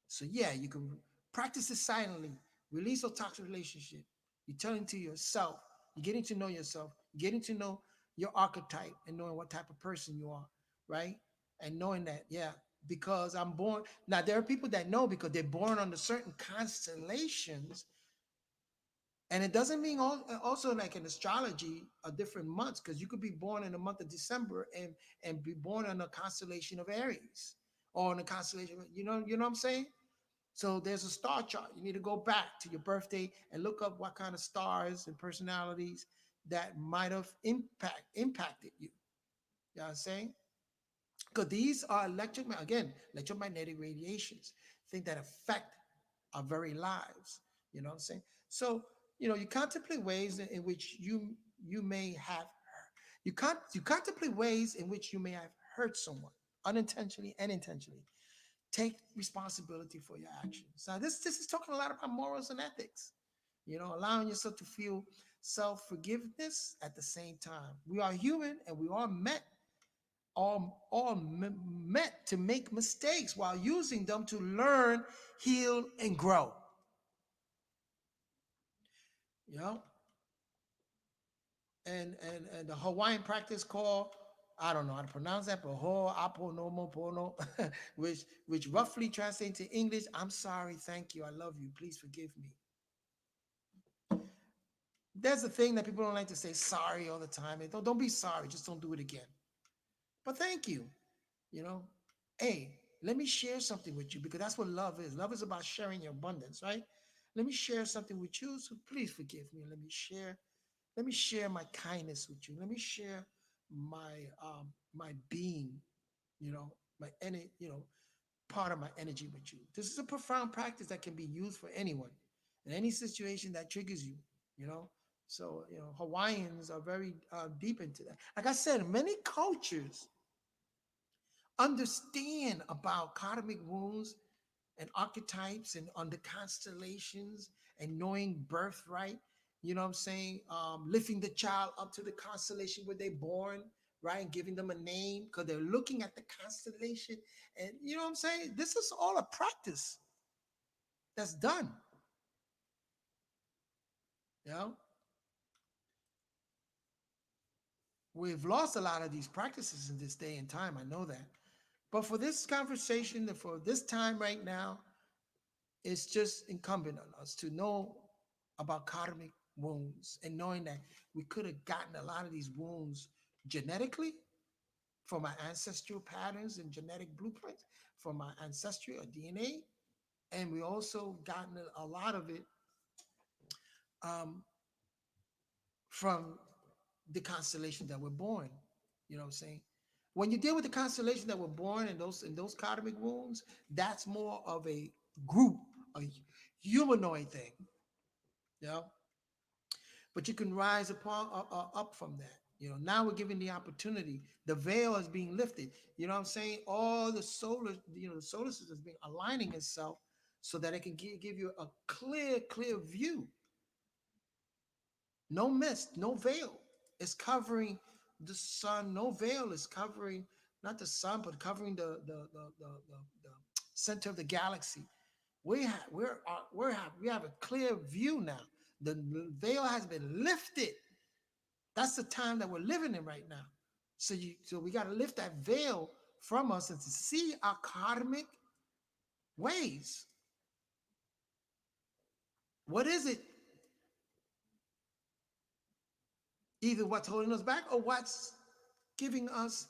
So yeah, you can practice it silently, release a toxic relationship. You're telling to yourself, you're getting to know yourself, getting to know your archetype and knowing what type of person you are, right? And knowing that, yeah, because I'm born. Now there are people that know because they're born under certain constellations, and it doesn't mean also like in astrology, a different months, because you could be born in the month of December and be born in a constellation of Aries or in a constellation, you know what I'm saying? So there's a star chart. You need to go back to your birthday and look up what kind of stars and personalities that might have impacted you. You know what I'm saying? Because these are electromagnetic radiations, things that affect our very lives. You know what I'm saying? So, you contemplate ways in which you may have you contemplate ways in which you may have hurt someone unintentionally and intentionally. Take responsibility for your actions. Now, this is talking a lot about morals and ethics. Allowing yourself to feel self forgiveness at the same time. We are human, and we are meant to make mistakes while using them to learn, heal, and grow. You know, and the Hawaiian practice called, I don't know how to pronounce that, but Ho'aponopono, which roughly translates to English, I'm sorry, thank you, I love you, please forgive me. There's a thing that people don't like to say sorry all the time. Don't be sorry, just don't do it again. But thank you. You know, hey, let me share something with you, because that's what love is. Love is about sharing your abundance, right? Let me share something with you, so please forgive me. Let me share my kindness with you. Let me share my being, my energy, part of my energy with you. This is a profound practice that can be used for anyone in any situation that triggers you, you know. So, Hawaiians are very deep into that. Like I said, many cultures understand about karmic wounds and archetypes and on the constellations and knowing birthright. You know what I'm saying? Lifting the child up to the constellation where they're born, right? And giving them a name because they're looking at the constellation. And you know what I'm saying? This is all a practice that's done. You know, we've lost a lot of these practices in this day and time. I know that. But for this conversation, for this time right now, it's just incumbent on us to know about karmic wounds and knowing that we could have gotten a lot of these wounds genetically from our ancestral patterns and genetic blueprints from our ancestry or DNA. And we also gotten a lot of it um, from the constellation that we're born. You know what I'm saying? When you deal with the constellation that we're born in those karmic wounds, that's more of a group, a humanoid thing. You know, but you can rise up from that. Now we're given the opportunity. The veil is being lifted. You know what I'm saying? All the solar, the solar system is being aligning itself so that it can give you a clear view. No mist, no veil is covering the sun. No veil is covering not the sun, but covering the center of the galaxy. We have a clear view now. The veil has been lifted. That's the time that we're living in right now. So we got to lift that veil from us and to see our karmic ways. What is it? Either what's holding us back or what's giving us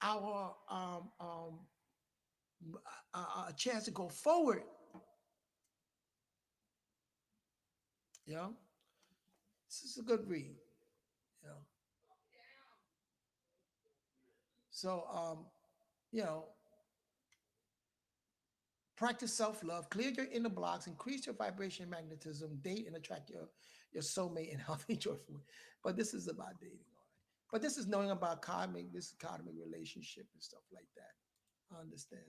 our a chance to go forward. You know, this is a good read. You know, so you know, practice self-love, clear your inner blocks, increase your vibration, magnetism, date and attract your soulmate and healthy, joyful. But this is about dating, all right. But this is knowing about karmic, this is karmic relationship and stuff like that. I understand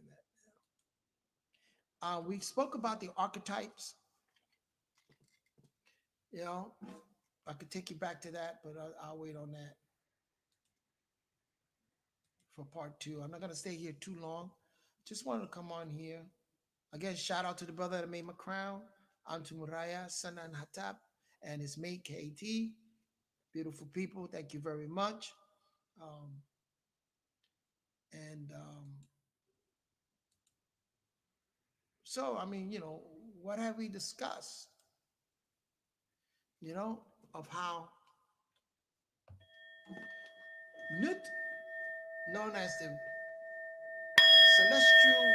that. We spoke about the archetypes. You know, I could take you back to that, but I'll wait on that for part two. I'm not going to stay here too long. Just wanted to come on here. Again, shout out to the brother that made my crown, Antum Raya Sanan Hatap, and his mate KT. Beautiful people. Thank you very much. Um, and so, I mean, what have we discussed? Of how Nut, known as the celestial,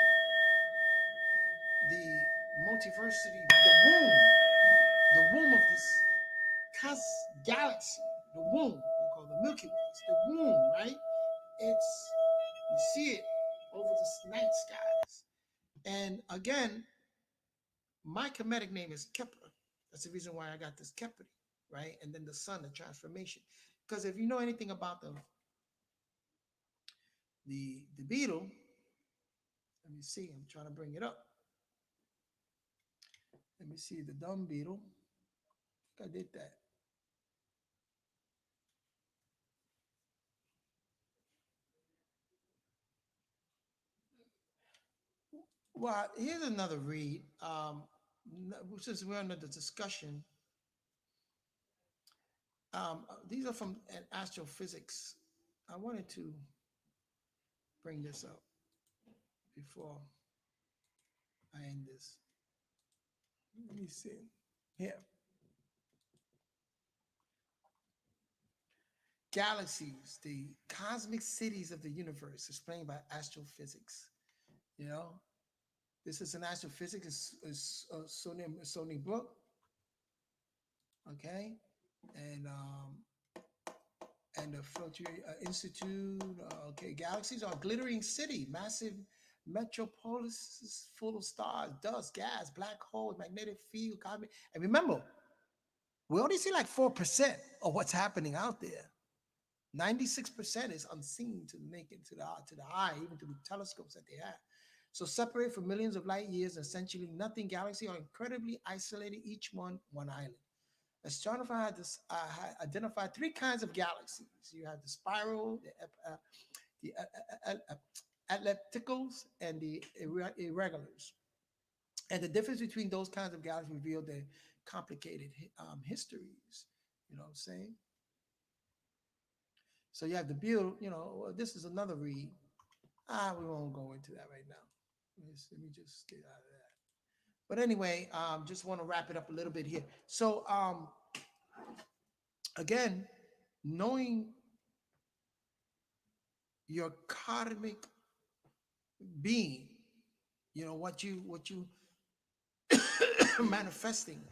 the multiversity, the womb of this galaxy, the womb, we call the Milky Way. It's the womb, right? You see it over the night skies. And again, my Kemetic name is Kepler. That's the reason why I got this Kepler, right? And then the sun, the transformation. Because if you know anything about the beetle, let me see, I'm trying to bring it up. Let me see the dung beetle. I think I did that. Well, here's another read. Since we're under the discussion, these are from an astrophysics. I wanted to bring this up before I end this. Let me see. Here. Galaxies, the cosmic cities of the universe, explained by astrophysics. You know, this is an astrophysics, is Sony book. Okay, and the Filter Institute. Okay, galaxies are a glittering city, massive metropolis full of stars, dust, gas, black holes, magnetic field, cosmic. And remember, we only see like 4% of what's happening out there. 96% is unseen to the naked, to the eye, even to the telescopes that they have. So separate for millions of light years, essentially nothing. Galaxies are incredibly isolated, each one island. Astronomers had identified three kinds of galaxies. You have the spiral, the ellipticals, and the irregulars. And the difference between those kinds of galaxies revealed their complicated histories. You know what I'm saying? So you have the build, this is another read. We won't go into that right now. Let me just get out of that. But anyway, just want to wrap it up a little bit here. So again, knowing your karmic being, what you manifesting,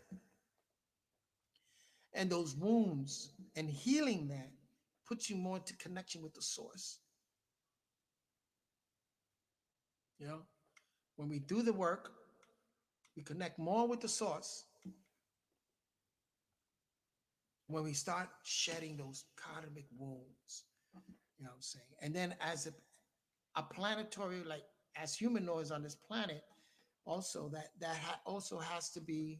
and those wounds, and healing that puts you more into connection with the source. When we do the work, we connect more with the source. When we start shedding those karmic wounds, you know what I'm saying? And then as a planetary, like as humanoids on this planet, also also has to be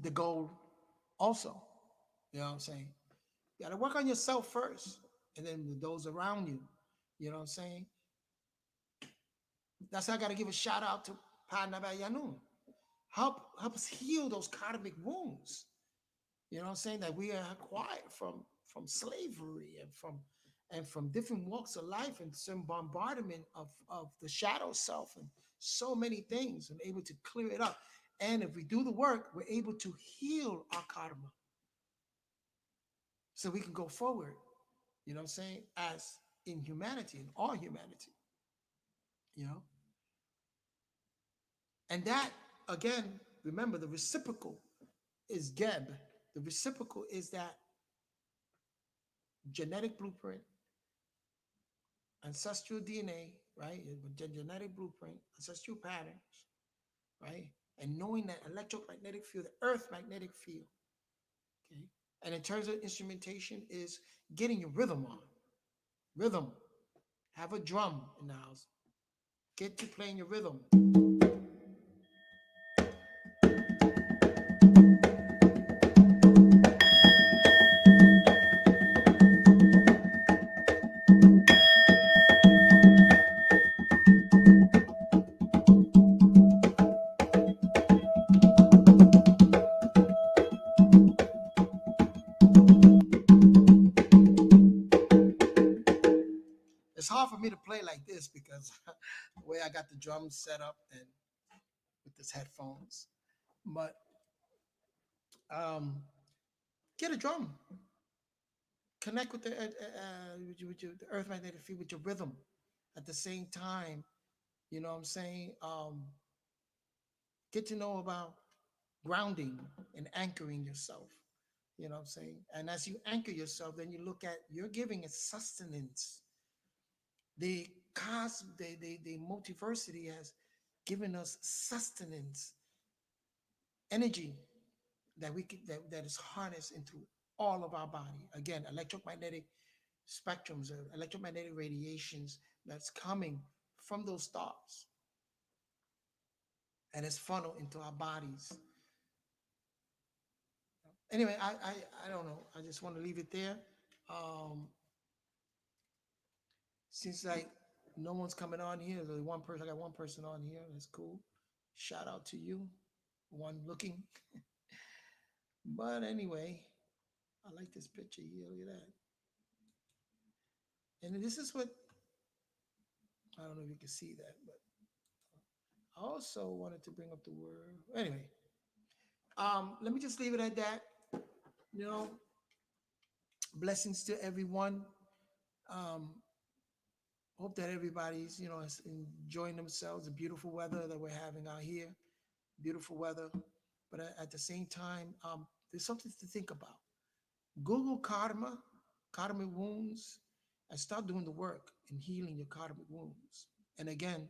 the goal also. You know what I'm saying? You got to work on yourself first, and then those around you. You know what I'm saying? That's why I got to give a shout out to Panaba Yanun. Help us heal those karmic wounds. You know what I'm saying? That we are acquired from slavery and from different walks of life and some bombardment of the shadow self and so many things and able to clear it up. And if we do the work, we're able to heal our karma so we can go forward, you know what I'm saying, as in humanity, in all humanity, you know. And that, again, remember the reciprocal is Geb. The reciprocal is that genetic blueprint, ancestral DNA, right? Genetic blueprint, ancestral patterns, right? And knowing that electromagnetic field, the earth magnetic field, okay? And in terms of instrumentation is getting your rhythm on. Rhythm. Have a drum in the house. Get to playing your rhythm. It's hard for me to play like this because the way I got the drums set up and with this headphones. But um, get a drum. Connect with the earth magnetic field with your rhythm. At the same time, you know what I'm saying? Get to know about grounding and anchoring yourself. You know what I'm saying? And as you anchor yourself, then you look at you're giving it sustenance. The multiversity has given us sustenance, energy that is harnessed into all of our body. Again, electromagnetic spectrums or electromagnetic radiations that's coming from those stars and it's funneled into our bodies. Anyway, I don't know. I just want to leave it there. Um, Seems like no one's coming on here. There's one person. I got one person on here. That's cool. Shout out to you. One looking. But anyway, I like this picture here. Look at that. And this is what I don't know if you can see that, but I also wanted to bring up the word. Anyway, let me just leave it at that. You know, blessings to everyone. Um, hope that everybody's, is enjoying themselves. The beautiful weather that we're having out here, beautiful weather. But at the same time, there's something to think about. Google karma, karmic wounds, and start doing the work in healing your karmic wounds. And again,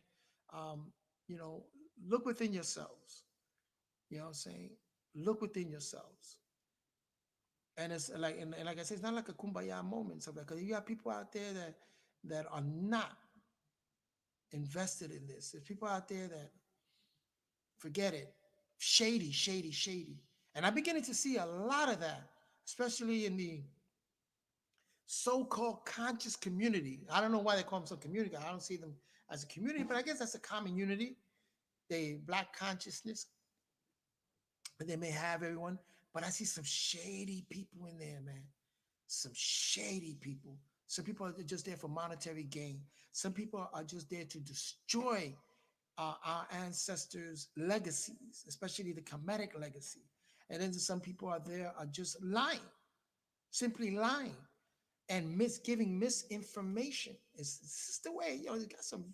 um, you know, look within yourselves. You know what I'm saying? Look within yourselves. And it's like, and like I said, it's not like a kumbaya moment. So because you have people out there that are not invested in this. There's people out there that forget it. Shady, shady, shady. And I'm beginning to see a lot of that, especially in the so-called conscious community. I don't know why they call themselves community. I don't see them as a community, but I guess that's a common unity. They black consciousness, and they may have everyone. But I see some shady people in there, man. Some shady people. Some people are just there for monetary gain. Some people are just there to destroy our ancestors' legacies, especially the Kemetic legacy. And then some people are there are just lying, simply lying and giving misinformation. It's the way, you got some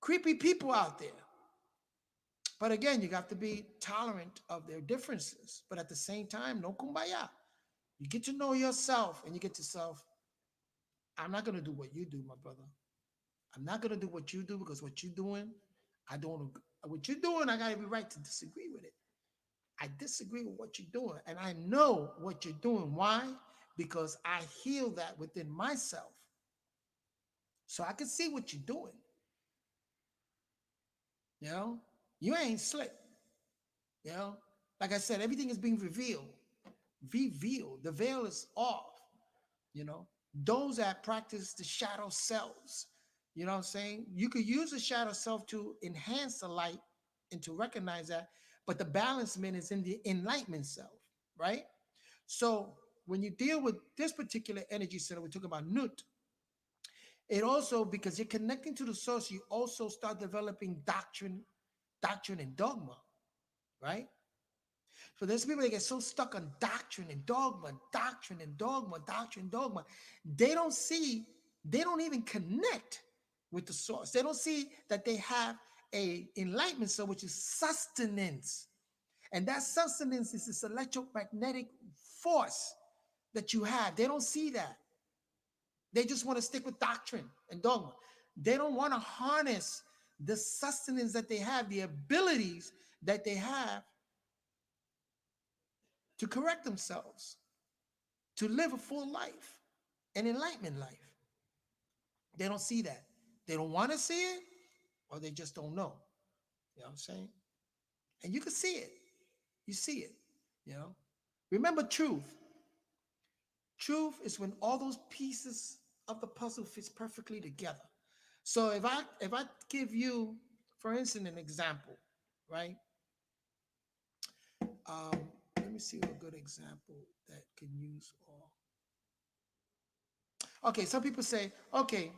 creepy people out there. But again, you got to be tolerant of their differences. But at the same time, no kumbaya. You get to know yourself and you get to self. I'm not going to do what you do, my brother. I'm not going to do what you do because what you're doing, I don't agree. What you're doing, I got every right to disagree with it. I disagree with what you're doing. And I know what you're doing. Why? Because I heal that within myself. So I can see what you're doing. You know, you ain't slick. You know, like I said, everything is being revealed. Revealed. The veil is off. You know, those that practice the shadow selves. You know what I'm saying? You could use the shadow self to enhance the light and to recognize that, but the balancement is in the enlightenment self, right? So when you deal with this particular energy center, we're talking about Nut. It also, because you're connecting to the source, you also start developing doctrine and dogma, right? So there's people that get so stuck on doctrine and dogma, doctrine and dogma, doctrine and dogma. They don't see, they don't even connect with the source. They don't see that they have a enlightenment soul, which is sustenance. And that sustenance is this electromagnetic force that you have. They don't see that. They just want to stick with doctrine and dogma. They don't want to harness the sustenance that they have, the abilities that they have to correct themselves, to live a full life, an enlightenment life. They don't see that. They don't want to see it, or they just don't know. You know what I'm saying? And you can see it. You see it. You know? Remember truth. Truth is when all those pieces of the puzzle fits perfectly together. So if I give you, for instance, an example, right? Let me see a good example that can use all. Okay, some people say, okay,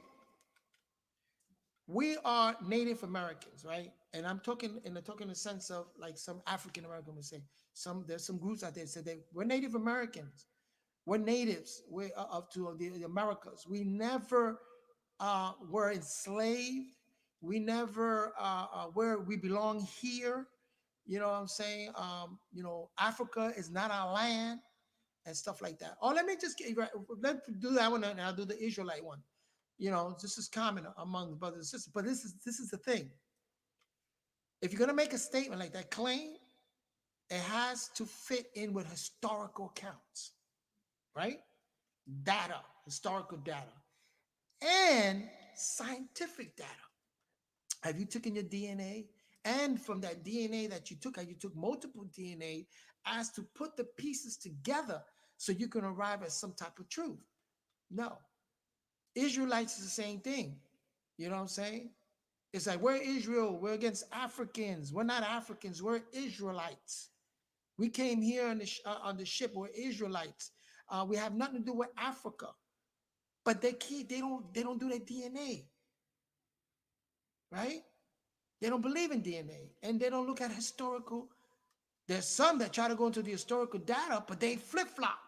we are Native Americans, right? And I'm talking in the sense of like some African American would say. There's some groups out there that say that we're Native Americans, we're natives, we're up to the Americas. We never were enslaved. We never where we belong here. You know what I'm saying? Africa is not our land and stuff like that. Oh, let me just get right. Let's do that one, and I'll do the Israelite one. This is common among the brothers and sisters. But this is the thing. If you're gonna make a statement like that, claim it has to fit in with historical accounts, right? Data, historical data, and scientific data. Have you taken your DNA? And from that DNA that you took multiple DNA as to put the pieces together so you can arrive at some type of truth. No. Israelites is the same thing. You know what I'm saying? It's like we're Israel, we're against Africans. We're not Africans, we're Israelites. We came here on the ship, we're Israelites. We have nothing to do with Africa. But they don't do their DNA, right? They don't believe in DNA and they don't look at historical. There's some that try to go into the historical data, but they flip flop.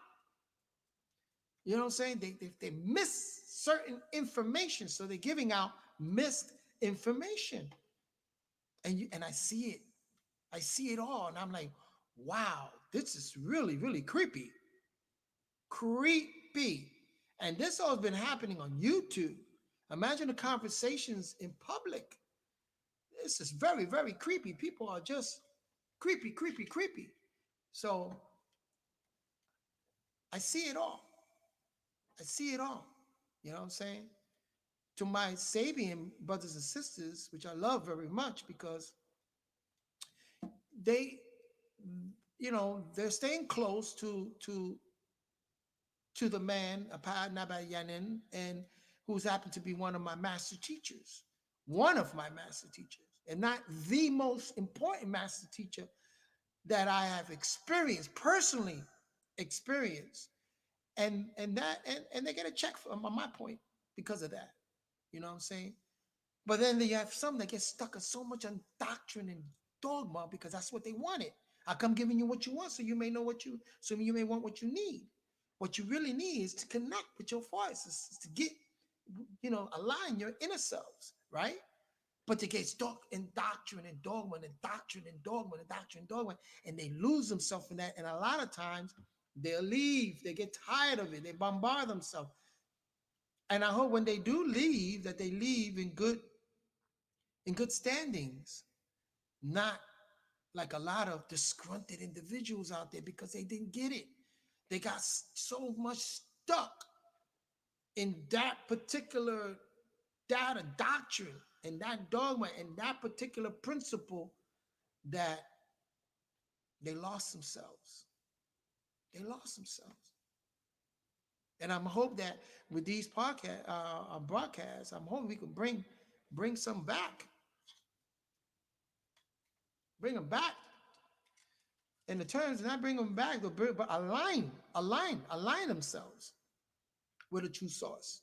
You know what I'm saying? They miss certain information, so they're giving out missed information. And I see it. I see it all, and I'm like, wow, this is really really creepy, creepy. And this all has been happening on YouTube. Imagine the conversations in public. This is very very creepy. People are just creepy, creepy, creepy. So I see it all. I see it all. You know what I'm saying? To my Sabian brothers and sisters, which I love very much because they, they're staying close to the man, Apa Nabayanin, and who's happened to be one of my master teachers, one of my master teachers, and not the most important master teacher that I have experienced, personally experienced. And they get a check from on my point because of that. You know what I'm saying? But then you have some that get stuck on so much on doctrine and dogma because that's what they wanted. I come giving you what you want, so you may know so you may want what you need. What you really need is to connect with your voice, is to get, align your inner selves, right? But they get stuck in doctrine and dogma and doctrine and dogma and doctrine and dogma, and they lose themselves in that. And a lot of times they'll leave, they get tired of it, they bombard themselves. And I hope when they do leave, that they leave in good standings, not like a lot of disgruntled individuals out there because they didn't get it. They got so much stuck in that particular that a doctrine and that dogma and that particular principle that they lost themselves. They lost themselves. And I'm hope that with these podcast broadcasts, I'm hoping we can bring some back, bring them back. In the terms, not bring them back, but align themselves with a true source.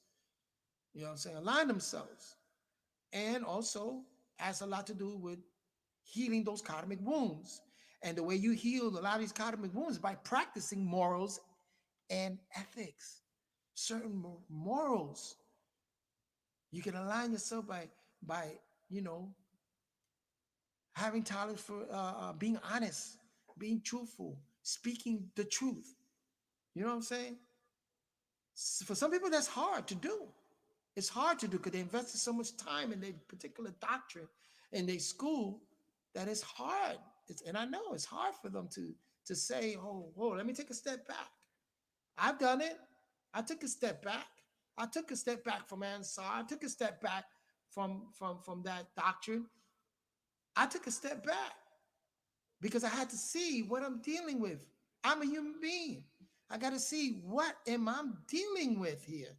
You know what I'm saying? Align themselves. And also has a lot to do with healing those karmic wounds. And the way you heal a lot of these karmic wounds is by practicing morals and ethics. Certain morals. You can align yourself by you know having tolerance for being honest, being truthful, speaking the truth. You know what I'm saying? For some people, that's hard to do. It's hard to do because they invested so much time in their particular doctrine in their school that it's hard. And I know it's hard for them to say, oh, let me take a step back. I've done it. I took a step back. I took a step back from Ansar. I took a step back from that doctrine. I took a step back because I had to see what I'm dealing with. I'm a human being. I got to see what am I dealing with here.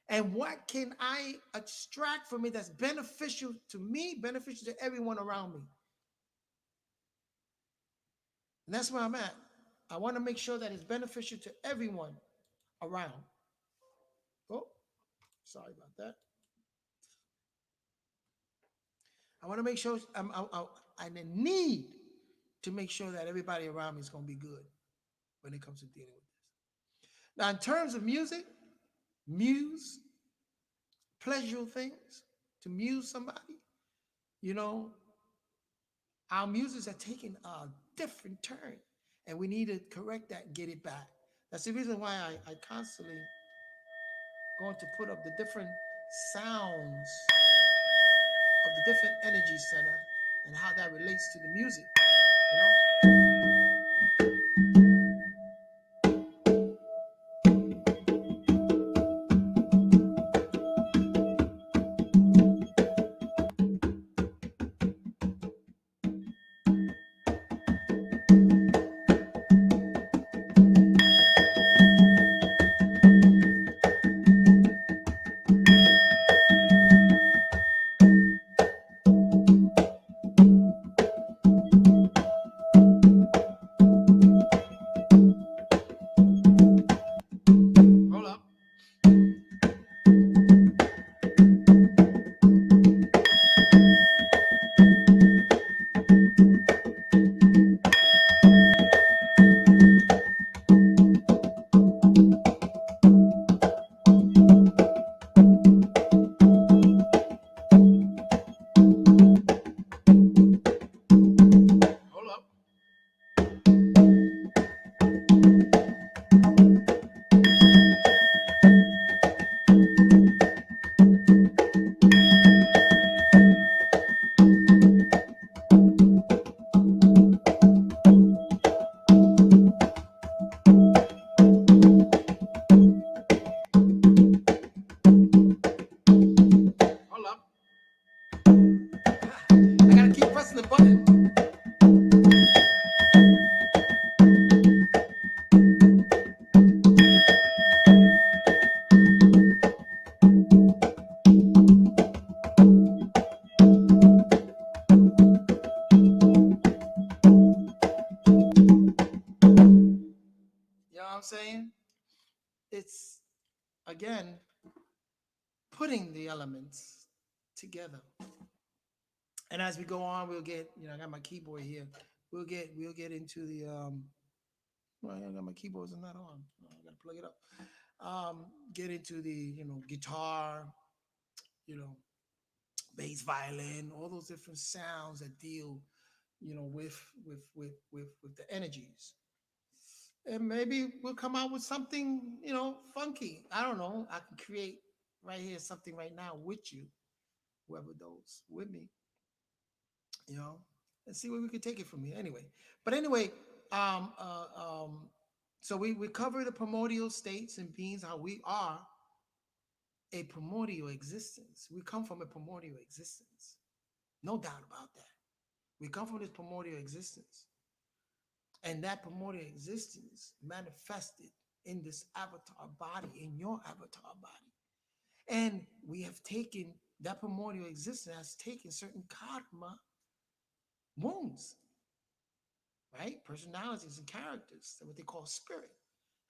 And what can I extract from it that's beneficial to me, beneficial to everyone around me? And that's where I'm at. I want to make sure that it's beneficial to everyone around. Oh, sorry about that. I want to make sure I need to make sure that everybody around me is going to be good when it comes to dealing with this. Now, in terms of music, muse, pleasurable things, to muse somebody, you know, our muses are taking a different turn, and we need to correct that and get it back. That's the reason why I constantly going to put up the different sounds of the different energy center and how that relates to the music. You know, hold up. Hold up. Hold up. I gotta keep pressing the button. You know what I'm saying? It's again putting the elements together. And as we go on, we'll get, I got my keyboard here. We'll get into the well, I got my keyboards are not on. I gotta plug it up. Get into the, guitar, you know, bass violin, all those different sounds that deal, with the energies. And maybe we'll come out with something, funky. I don't know. I can create right here something right now with you, whoever those with me, you know, and see where we can take it from here. Anyway, but anyway, um, uh, um, so we cover the primordial states and beings, how we are, a primordial existence. We come from a primordial existence. No doubt about that. We come from this primordial existence. And that primordial existence manifested in this avatar body, in your avatar body. And we have taken that primordial existence has taken certain karma wounds, right? Personalities and characters, what they call spirit,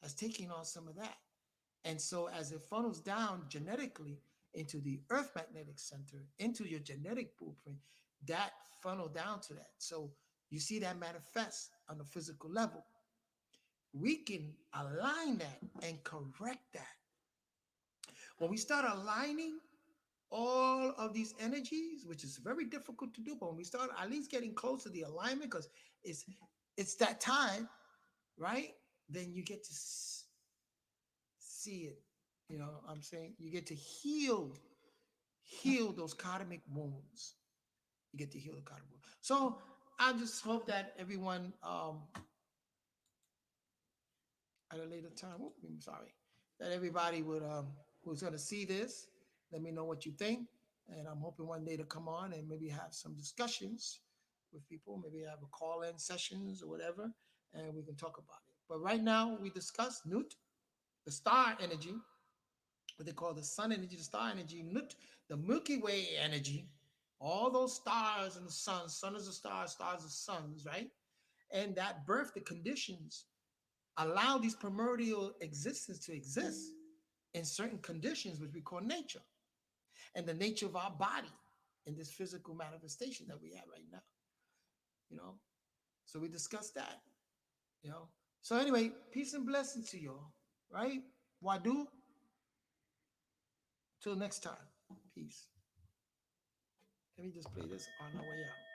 has taken on some of that. And so as it funnels down genetically into the earth magnetic center, into your genetic blueprint, that funnel down to that. So you see that manifest on the physical level. We can align that and correct that. When we start aligning all of these energies, which is very difficult to do, but when we start at least getting close to the alignment, because it's it's that time, right? Then you get to see it. You know, what I'm saying you get to heal those karmic wounds. You get to heal the karmic wounds. So I just hope that everyone at a later time, I'm sorry, that everybody would who's going to see this, let me know what you think, and I'm hoping one day to come on and maybe have some discussions with people, maybe have a call-in sessions or whatever, and we can talk about it. But right now we discuss Nut, the star energy, what they call the sun energy, the star energy, Nut, the Milky Way energy, all those stars and the sun is a star, stars are suns, right? And that birth, the conditions allow these primordial existence to exist in certain conditions, which we call nature, and the nature of our body in this physical manifestation that we have right now. You know, so we discussed that. You know, so anyway, peace and blessings to y'all. Right, Wadu. Till next time. Peace. Let me just play this on our way out.